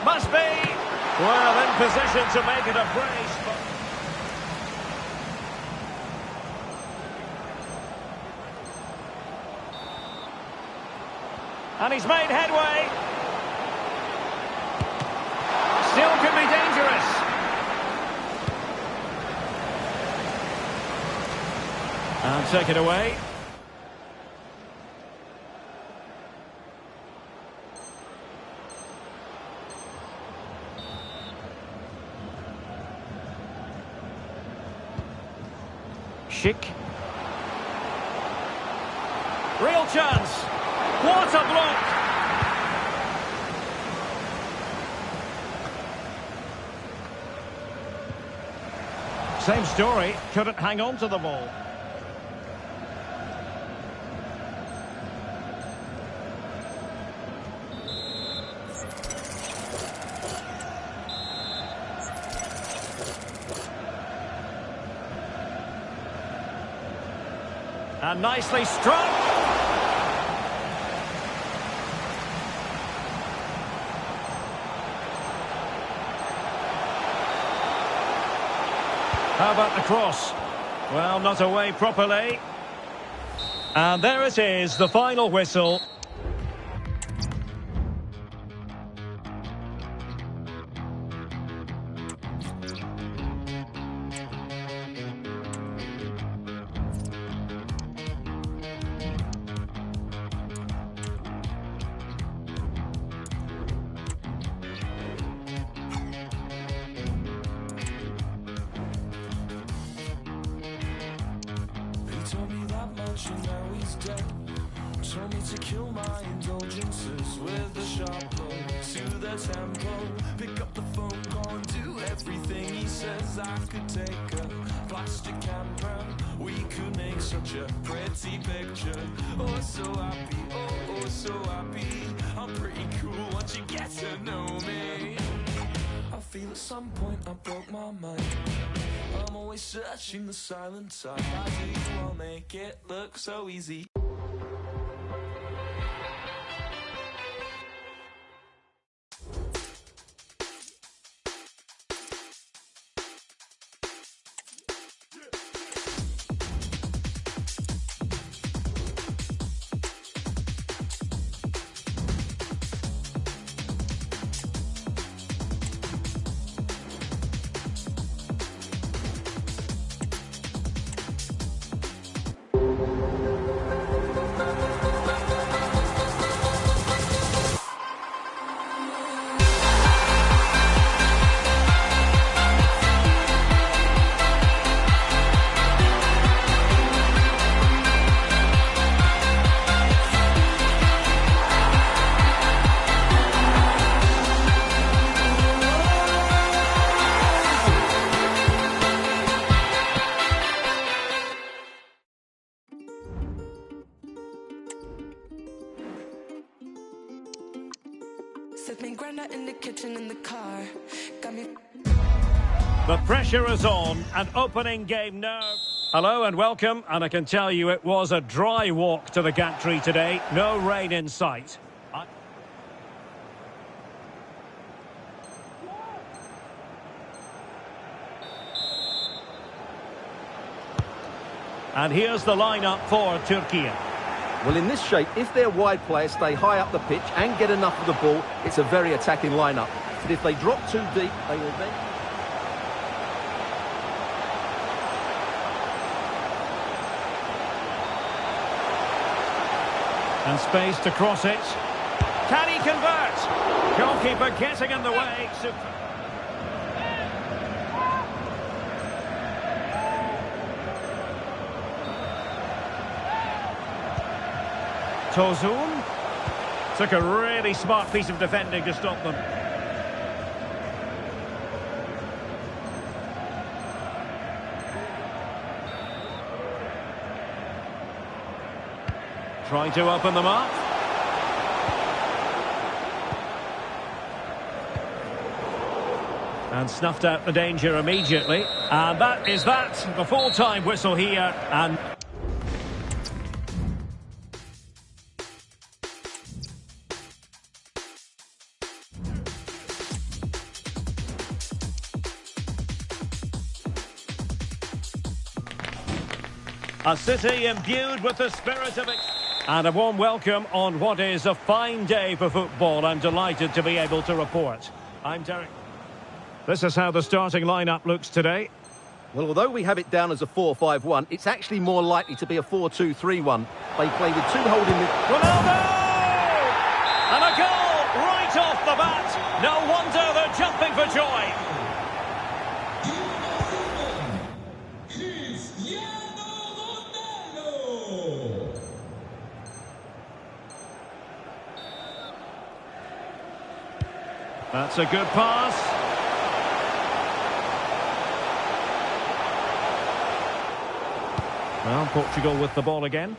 Must be. Well, in position to make it a brace. And he's made headway. Still could be dangerous. And take it away. Schick. Real chance. What a block. Same story. Couldn't hang on to the ball. And nicely struck. How about the cross? Well, not away properly. And there it is, the final whistle. Told me that much and now he's dead. Told me to kill my indulgences with a sharp blow to the tempo. Pick up the phone call and do everything he says. I could take a plastic camera. We could make such a pretty picture. Oh, so happy, oh, so happy. I'm pretty cool once you get to know me. I feel at some point I broke my mind. I'm always searching the silent side. I do, I'll make it look so easy. Sipping granite in the kitchen in the car. Got me. The pressure is on, and opening game now. Hello and welcome, and I can tell you it was a dry walk to the gantry today. No rain in sight. And here's the lineup for Turkey. Well, in this shape, if their wide players stay high up the pitch and get enough of the ball, it's a very attacking lineup. But if they drop too deep, they will then... And space to cross it. Can he convert? Goalkeeper getting in the way. Tosun took a really smart piece of defending to stop them. Trying to open them up. And snuffed out the danger immediately. And that is that. The full-time whistle here. And... a city imbued with the spirit of it. And a warm welcome on what is a fine day for football. I'm delighted to be able to report. I'm Derek. This is how the starting lineup looks today. Well, although we have it down as a 4-5-1, it's actually more likely to be a 4-2-3-1. They play with two holding mid... Ronaldo! And a goal right off the bat. No wonder they're jumping for joy. That's a good pass. Well, Portugal with the ball again.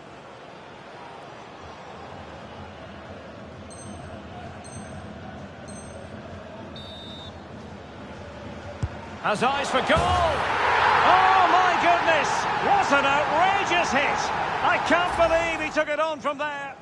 Has eyes for goal. Oh, my goodness. What an outrageous hit. I can't believe he took it on from there.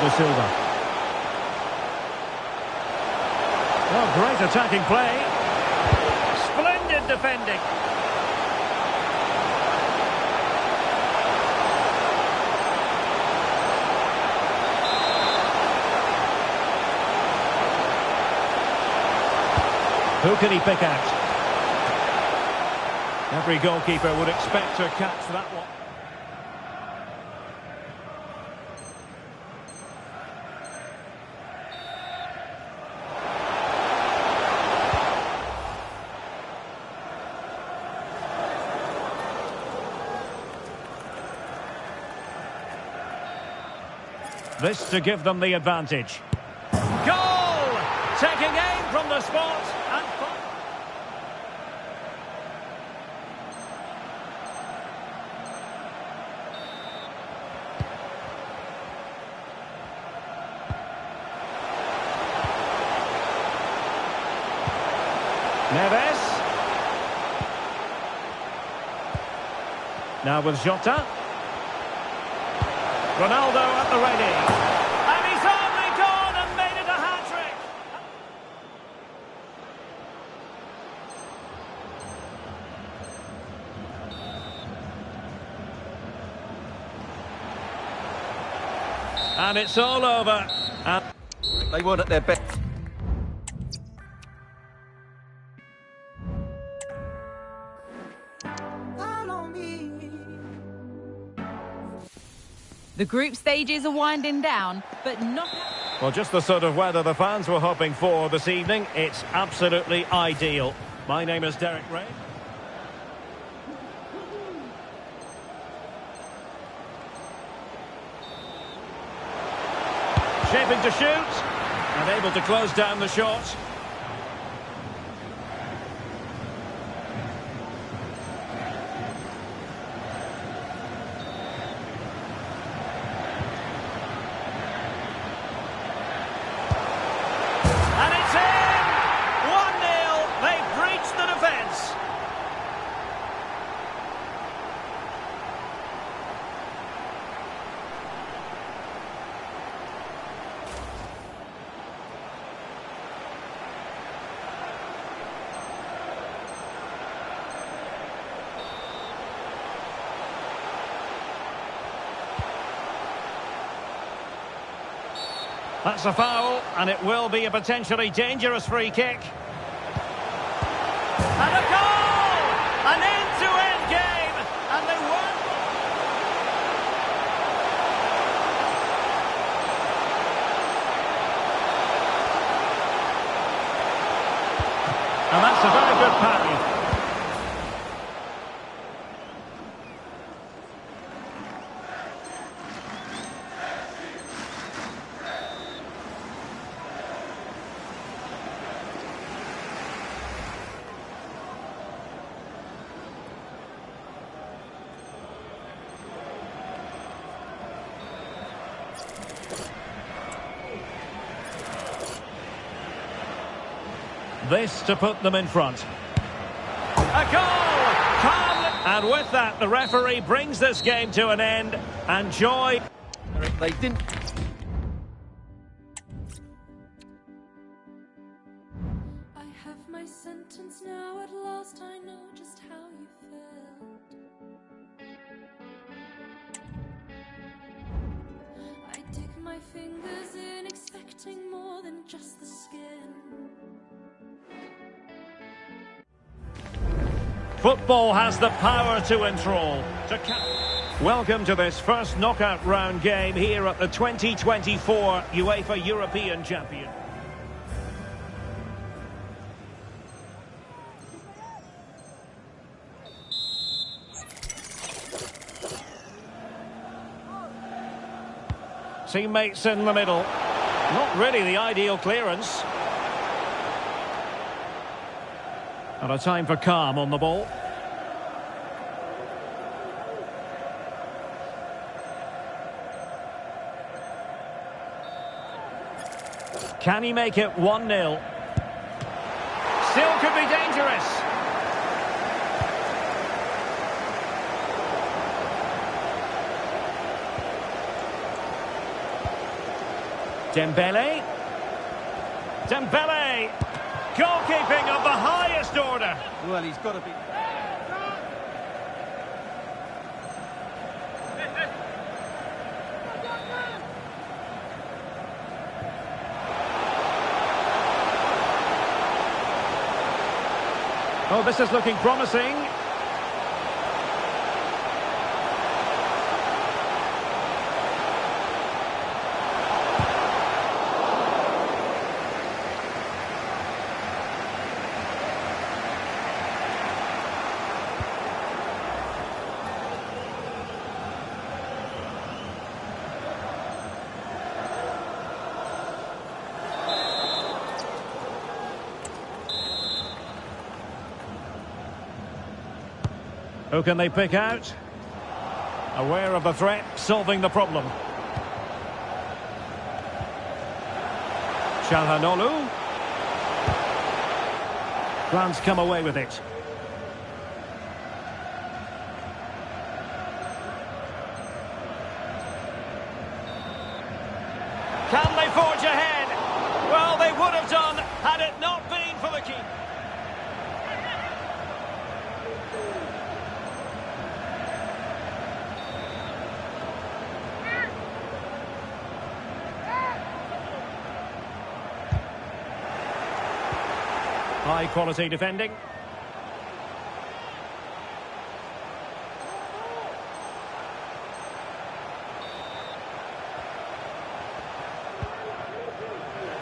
Bernardo Silva. Oh, great attacking play. Splendid defending. Who can he pick out? Every goalkeeper would expect to catch that one. This to give them the advantage. Goal! Taking aim from the spot and... Neves. Now with Jota. Ronaldo at the ready. And he's only gone and made it a hat-trick. And it's all over. And they weren't at their best. The group stages are winding down, but not... Well, just the sort of weather the fans were hoping for this evening. It's absolutely ideal. My name is Derek Ray. Shaping to shoot. And able to close down the shot. That's a foul, and it will be a potentially dangerous free kick. And a goal! An end-to-end game, and they won. And that's a very good parry. This to put them in front. A goal! Calmly. And with that, the referee brings this game to an end. And joy... They didn't... I have my sentence now, at last I know just how you felt. I dig my fingers in, expecting more than just the skin. Football has the power to enthrall. Welcome to this first knockout round game here at the 2024 UEFA European Champion. Teammates in the middle. Not really the ideal clearance. And a time for calm on the ball. Can he make it 1-0? Still could be dangerous. Dembele. Dembele. Goalkeeping of the highest order. Well, he's got to be... Oh, this is looking promising. Who can they pick out? Aware of the threat, solving the problem. Çalhanoğlu. France come away with it. Can they forge ahead? Well, they would have done had it not been for the keeper. High quality defending.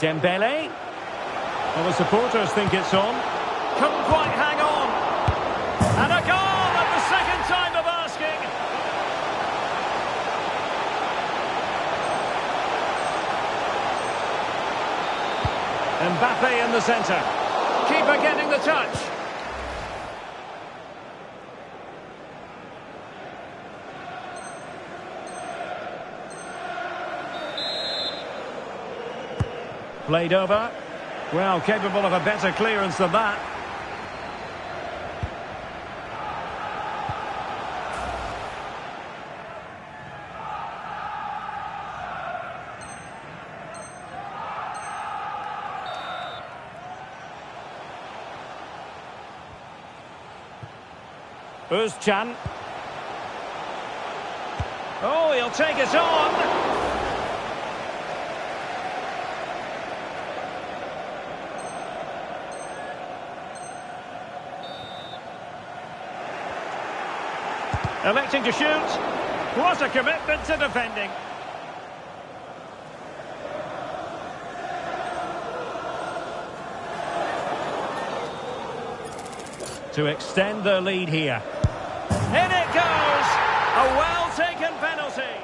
Dembele. Well, the supporters think it's on. Couldn't quite hang on. And a goal at the second time of asking. Mbappe in the centre. Keeper getting the touch. Played over. Well, capable of a better clearance than that. Özcan. Oh, he'll take it on. Electing to shoot. What a commitment to defending. To extend their lead here. In it goes! A well-taken penalty.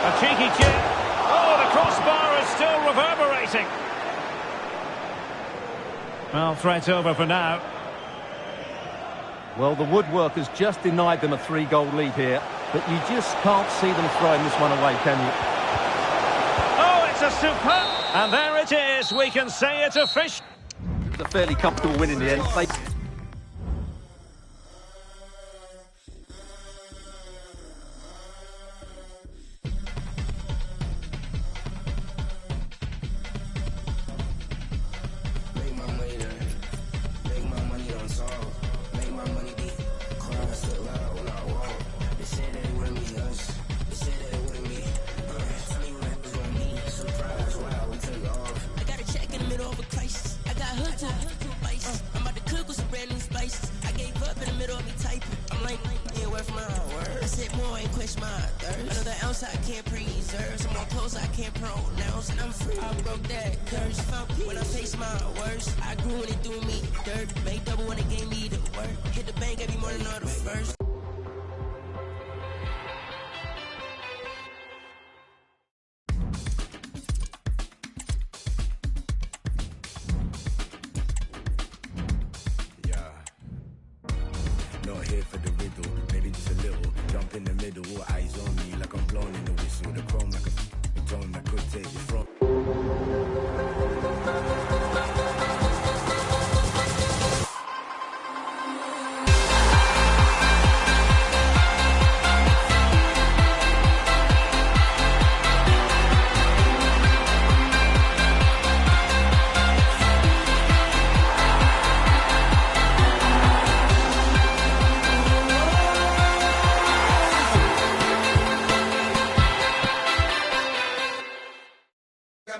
A cheeky chip. Oh, the crossbar is still reverberating. Well, threat over for now. Well, the woodwork has just denied them a 3-goal lead here, but you just can't see them throwing this one away, can you? Oh, it's a superb... And there it is, we can say it officially. It was a fairly comfortable win in the end. I'm about to cook with some brand new spices. I gave up in the middle of me typing. I'm like, yeah, where from my word? I said more ain't quench my thirst. Another ounce I can't preserve. Some more clothes I can't pronounce. And I'm free. I broke that curse. When I face my worst, I grew when it threw me dirt. Made double when it gave me the work. Hit the bank every morning on the first. Not here for the riddle, maybe just a little. Jump in the middle, all eyes on me like I'm blowing in the whistle. The chrome like a tone that could take you from.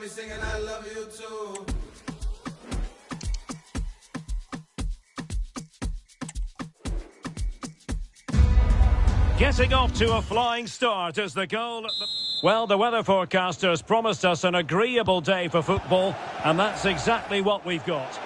me singing I love you too. Getting off to a flying start as the goal at the... Well, the weather forecasters promised us an agreeable day for football, and that's exactly what we've got.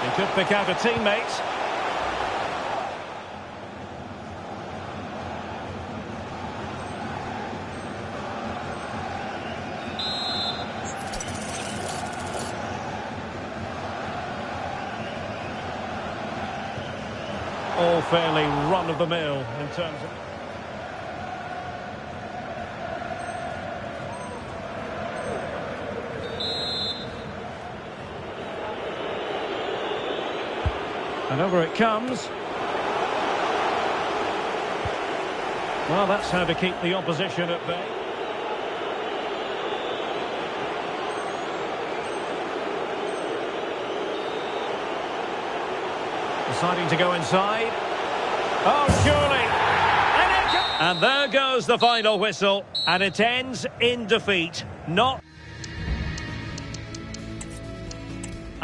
He could pick out a teammate. All fairly run-of-the-mill in terms of... And over it comes. Well, that's how to keep the opposition at bay. Deciding to go inside. Oh, surely. And there goes the final whistle. And it ends in defeat. Not...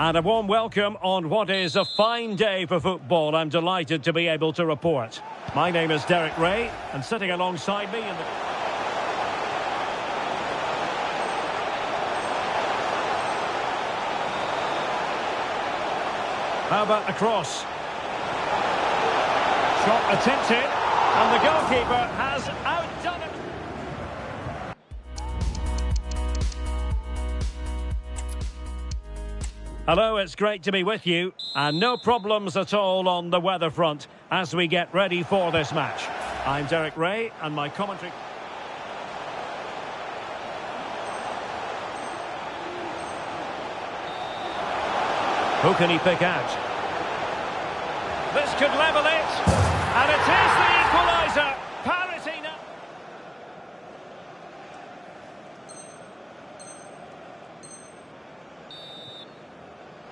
And a warm welcome on what is a fine day for football. I'm delighted to be able to report. My name is Derek Ray, and sitting alongside me in the... How about the cross? Shot attempted, and the goalkeeper has outdone it. Hello, it's great to be with you, and no problems at all on the weather front as we get ready for this match. I'm Derek Ray, and my commentary... Who can he pick out? This could level it, and it is the equaliser. Parity now.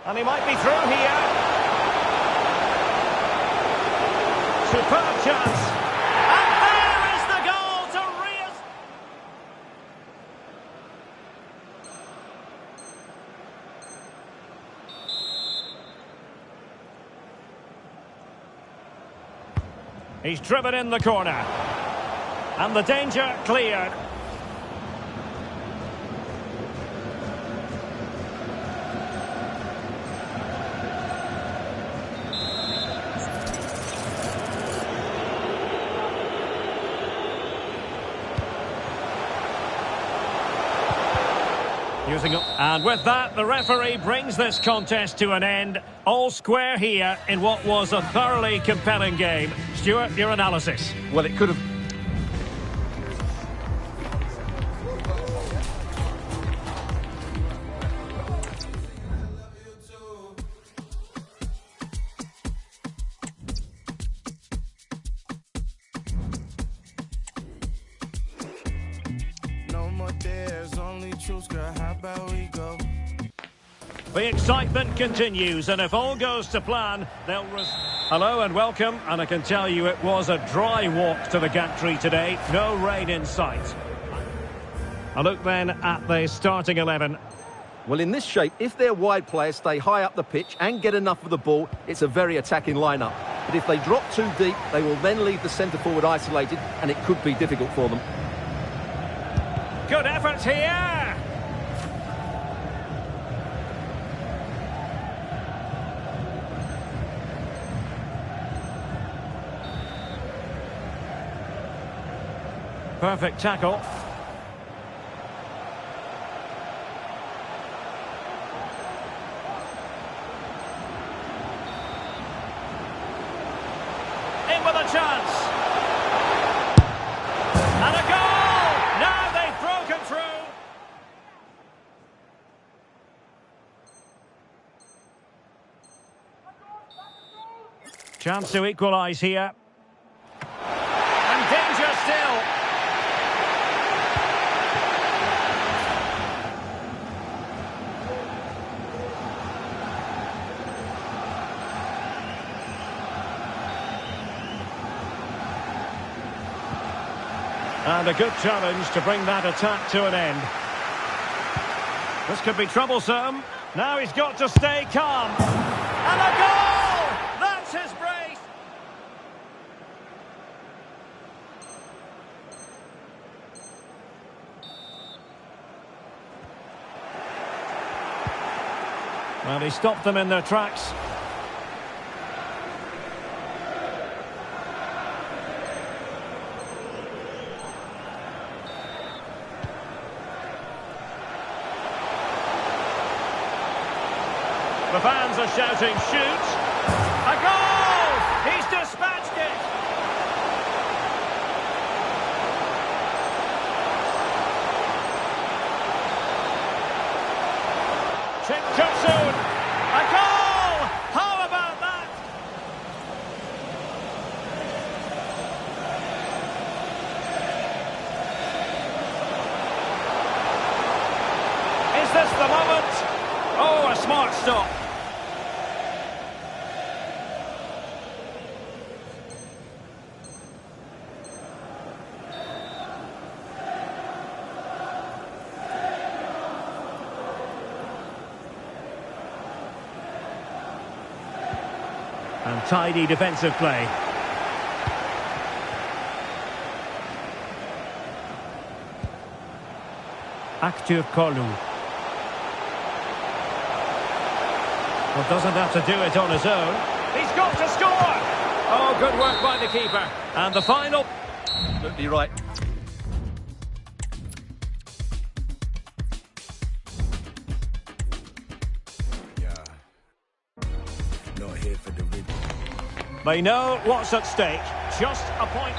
And he might be through here. Superb chance. And there is the goal to Rios. He's driven in the corner. And the danger cleared. And with that, the referee brings this contest to an end. All square here in what was a thoroughly compelling game. Stuart, your analysis? Well, it could have... No more dares, only truths, girl, how about we go? The excitement continues, and if all goes to plan, they'll... Hello and welcome, and I can tell you it was a dry walk to the gantry today. No rain in sight. A look then at the starting 11. Well, in this shape, if their wide players stay high up the pitch and get enough of the ball, it's a very attacking lineup. But if they drop too deep, they will then leave the centre-forward isolated, and it could be difficult for them. Good effort here! Perfect tackle. In with a chance. And a goal! Now they've broken through. Chance to equalise here. And a good challenge to bring that attack to an end. This could be troublesome. Now he's got to stay calm. And a goal! That's his brace! Well, he stopped them in their tracks. The fans are shouting, shoot! A goal! He's dispatched it! Check too soon! A goal! How about that? Is this the moment? Oh, a smart stop. And tidy defensive play. Aktur Kolu. Well, doesn't have to do it on his own. He's got to score! Oh, good work by the keeper. And the final... Absolutely right. They know what's at stake. Just a point.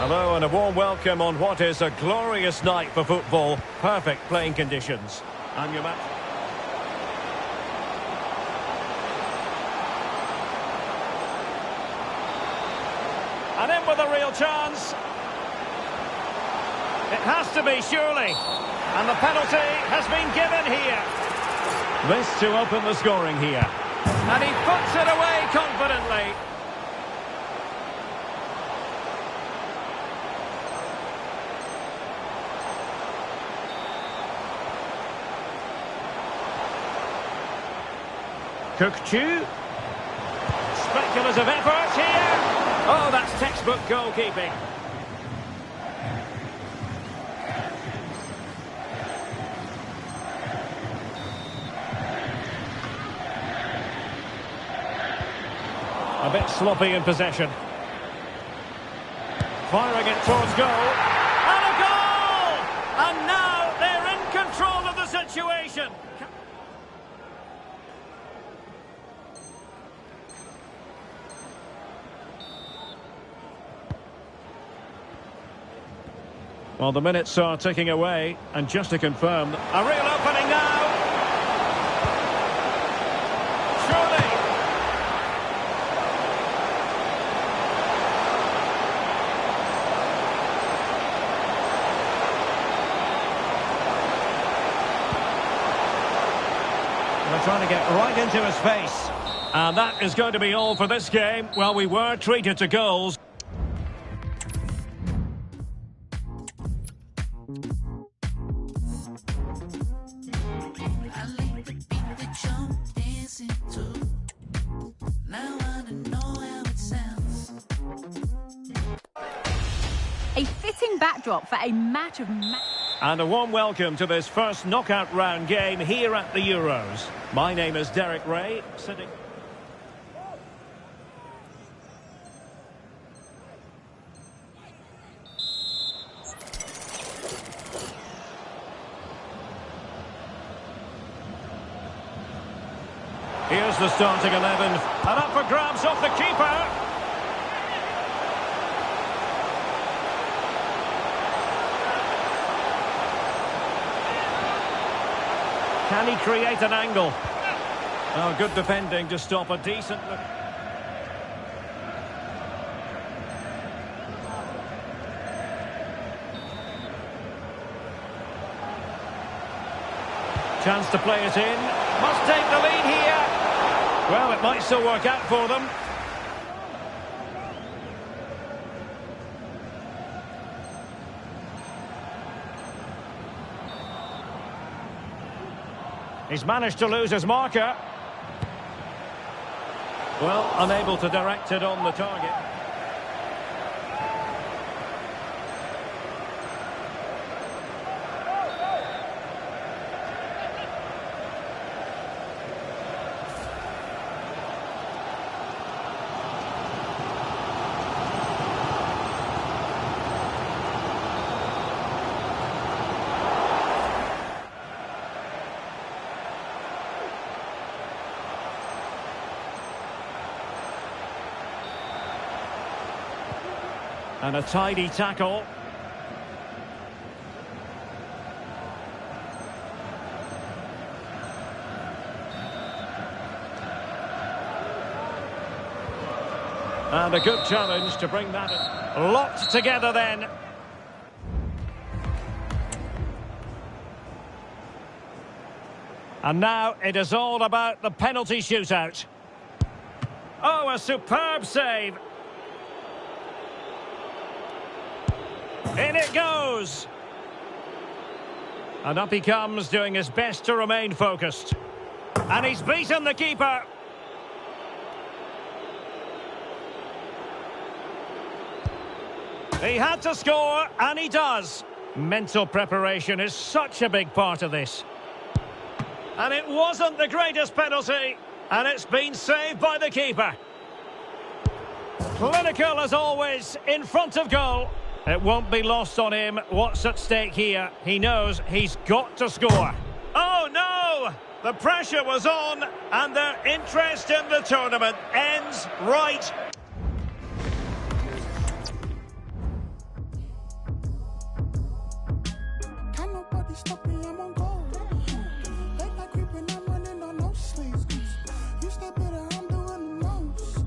Hello and a warm welcome on what is a glorious night for football. Perfect playing conditions. I'm your match. And in with a real chance. It has to be, surely. And the penalty has been given here. This to open the scoring here. And he puts it away confidently. Kukçu. Speculative effort here. Oh, that's textbook goalkeeping. A bit sloppy in possession. Firing it towards goal. And a goal! And now they're in control of the situation. Well, the minutes are ticking away, and just to confirm, a real opening now. Surely. They're trying to get right into his face. And that is going to be all for this game. Well, we were treated to goals. A fitting backdrop for a match of... And a warm welcome to this first knockout round game here at the Euros. My name is Derek Ray, sitting... Here's the starting 11. And up for grabs off the keeper. Can he create an angle? Oh, good defending to stop a decent... Chance to play it in. Must take the lead here. Well, it might still work out for them. He's managed to lose his marker. Well, unable to direct it on the target. And a tidy tackle. And a good challenge to bring that locked together then. And now it is all about the penalty shootout. Oh, a superb save. In it goes. And up he comes, doing his best to remain focused. And he's beaten the keeper. He had to score, and he does. Mental preparation is such a big part of this. And it wasn't the greatest penalty, and it's been saved by the keeper. Clinical as always, in front of goal. It won't be lost on him what's at stake here. He knows he's got to score. Oh no! The pressure was on, and their interest in the tournament ends right. Can't nobody stop me, I'm on goal. Late night creeping, I'm running on no sleeves. You stay better, I'm doing the most.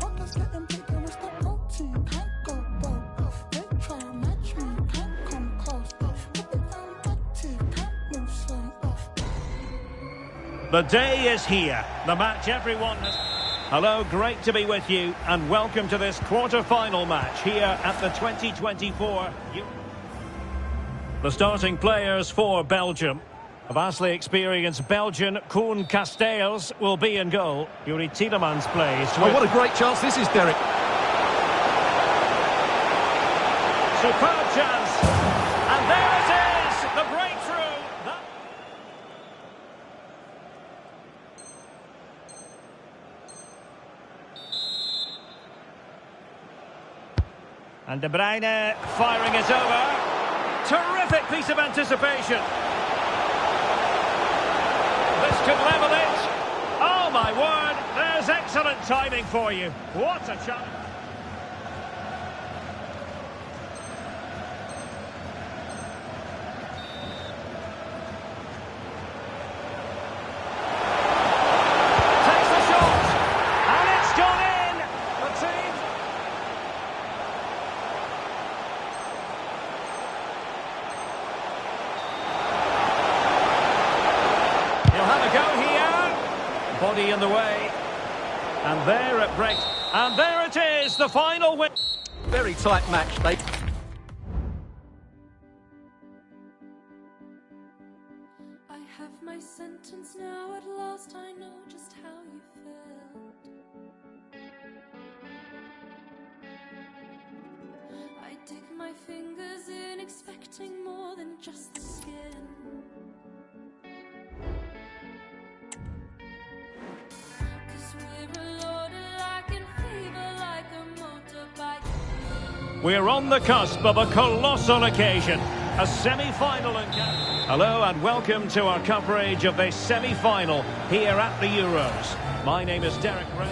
Buckets getting bigger, it's the protein. Can't go broke. They try to match me, can't come close. Keep it down active, can't move slow. The day is here. The match everyone has... Hello, great to be with you, and welcome to this quarter-final match here at the 2024... The starting players for Belgium. A vastly experienced Belgian, Koen Casteels, will be in goal. Yuri Tielemans plays. Oh, what a great chance this is, Derek. Superb chance. And there it is, the breakthrough. And De Bruyne firing it over. Terrific piece of anticipation. This could level it. Oh my word, there's excellent timing for you. What a challenge. Takes the shot, and it's gone in. The team... Body in the way, and there it breaks, and there it is, the final win. Very tight match, they... I have my sentence now, at last I know just how you felt. I dig my fingers in, expecting more than just the skin. We're on the cusp of a colossal occasion, a semi-final encounter. Hello and welcome to our coverage of this semi-final here at the Euros. My name is Derek Ray.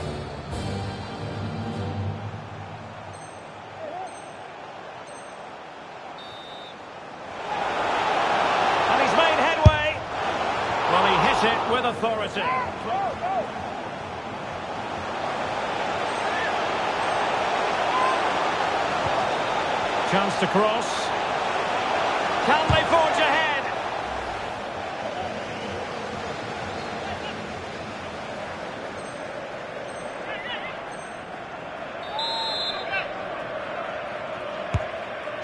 And he's made headway. Well, he hit it with authority. Chance to cross. Can they forge ahead?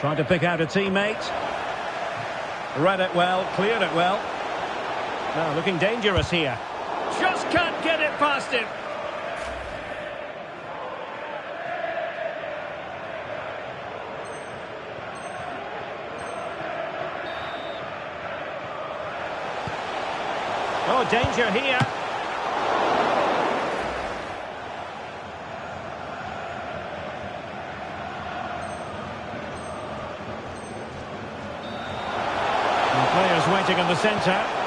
Trying to pick out a teammate. Read it well, cleared it well. Now looking dangerous here. Just can't get it past him. Oh, danger here. The players waiting in the centre.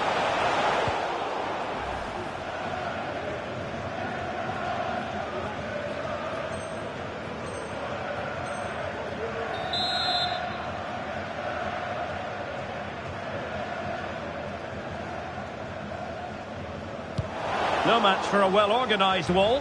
No match for a well-organised wall.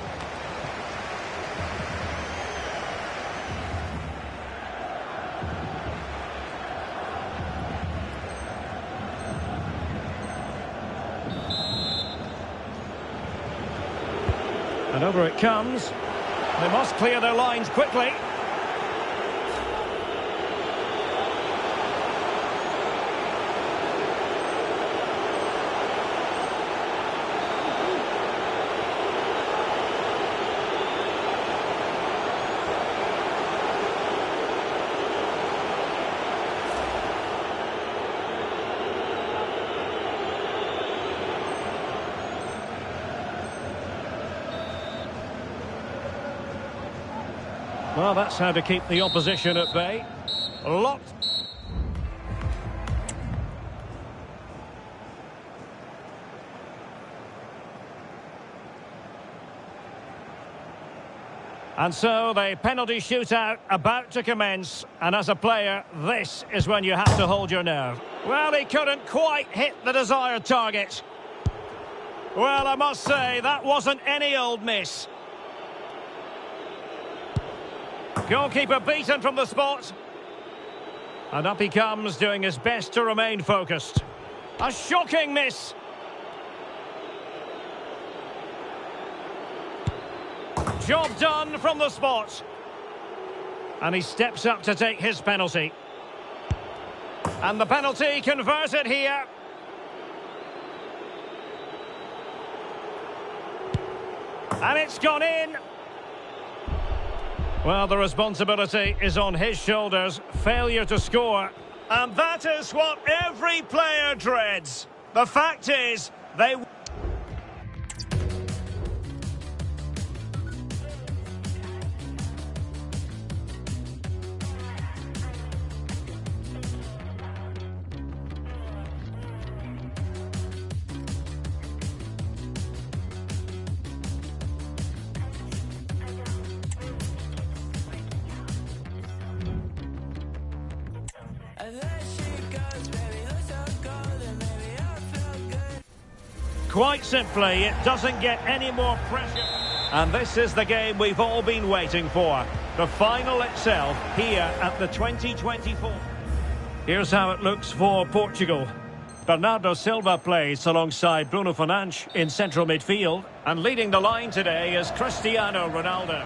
And over it comes. They must clear their lines quickly. Well, that's how to keep the opposition at bay. Locked. And so the penalty shootout about to commence. And as a player, this is when you have to hold your nerve. Well, he couldn't quite hit the desired target. Well, I must say, that wasn't any old miss. Goalkeeper beaten from the spot. And up he comes, doing his best to remain focused. A shocking miss. Job done from the spot. And he steps up to take his penalty. And the penalty converted here. And it's gone in. Well, the responsibility is on his shoulders. Failure to score. And that is what every player dreads. The fact is, they... Quite simply, it doesn't get any more pressure. And this is the game we've all been waiting for. The final itself here at the 2024. Here's how it looks for Portugal. Bernardo Silva plays alongside Bruno Fernandes in central midfield. And leading the line today is Cristiano Ronaldo.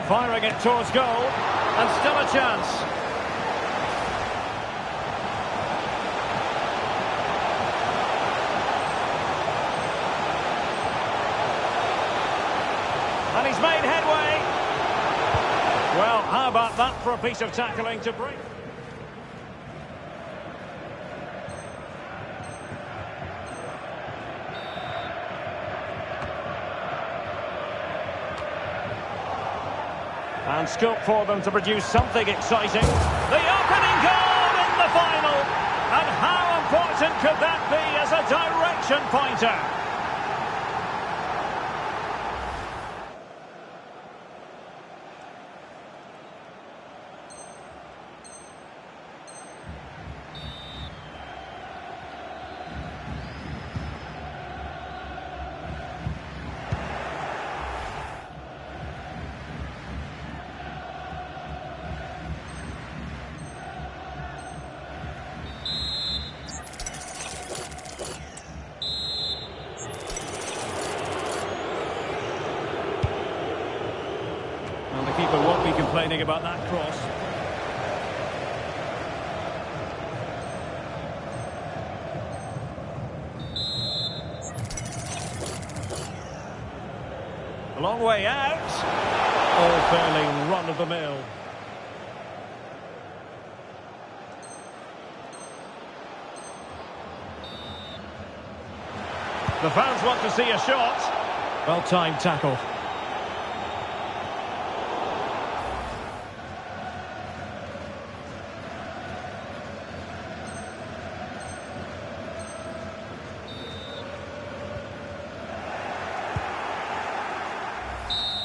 Firing it towards goal, and still a chance. And he's made headway. Well, how about that for a piece of tackling to break? And scope for them to produce something exciting. The opening goal in the final. And how important could that be as a direction pointer? be complaining about that cross. A long way out. All fairly run-of-the-mill. The fans want to see a shot. Well-timed tackle.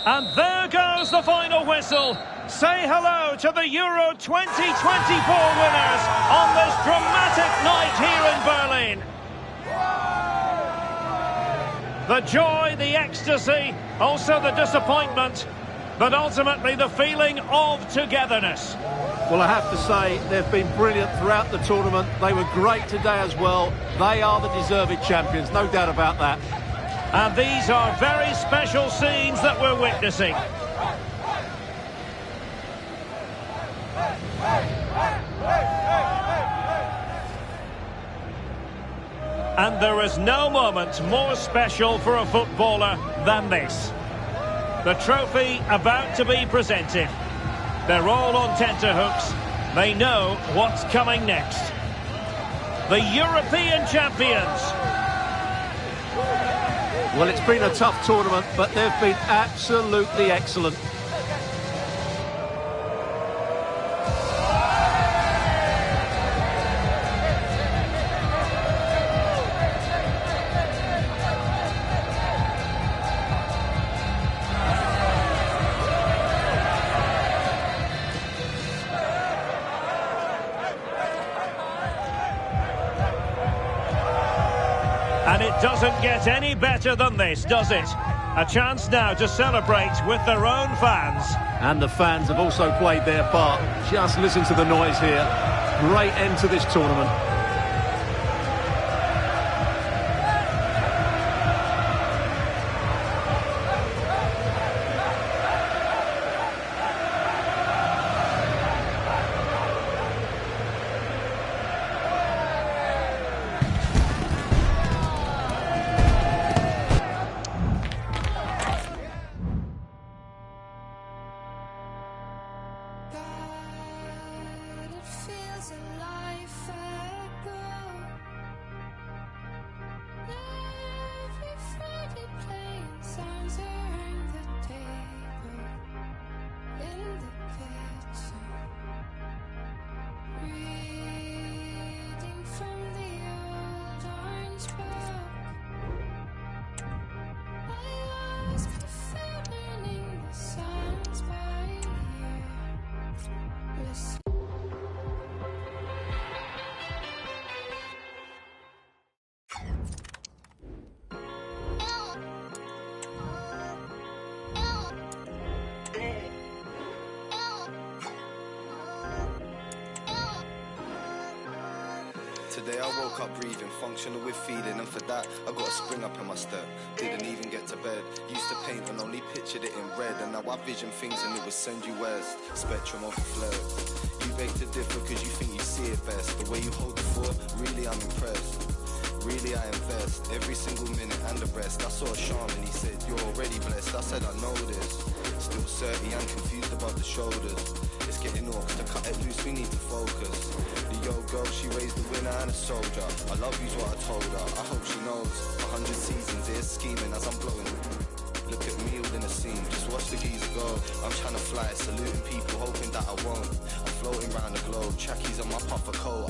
And there goes the final whistle. Say hello to the Euro 2024 winners on this dramatic night here in Berlin. The joy, the ecstasy, also the disappointment, but ultimately the feeling of togetherness. Well, I have to say, they've been brilliant throughout the tournament. They were great today as well. They are the deserving champions, no doubt about that. And these are very special scenes that we're witnessing. And there is no moment more special for a footballer than this. The trophy about to be presented. They're all on tenterhooks. They know what's coming next. The European champions. Well, it's been a tough tournament, but they've been absolutely excellent. And it doesn't get any better than this, does it? A chance now to celebrate with their own fans. And the fans have also played their part. Just listen to the noise here. Great end to this tournament. It feels a life ago. Every Friday playing songs around the table in the kitchen, reading from the old orange book. I was preferred learning the songs by ear. Listen. Today I woke up breathing, functional with feeling, and for that I got a spring up in my step. Didn't even get to bed. Used to paint and only pictured it in red, and now I vision things and it would send you west. Spectrum of the flares. You beg to differ because you think you see it best. The way you hold the fort, really I'm impressed. Really I invest every single minute and the rest. I saw a shaman, he said you're already blessed. I said I know this. Still 30 and confused about the shoulders. It's getting orcs to cut it loose, we need to focus. The yo girl, she raised the winner and a soldier. I love you's what I told her, I hope she knows. 100 seasons here scheming as I'm blowing. Look at me all in a scene, just watch the geezer go. I'm trying to fly, saluting people, hoping that I won't. I'm floating round the globe, trackies on my puffer coat.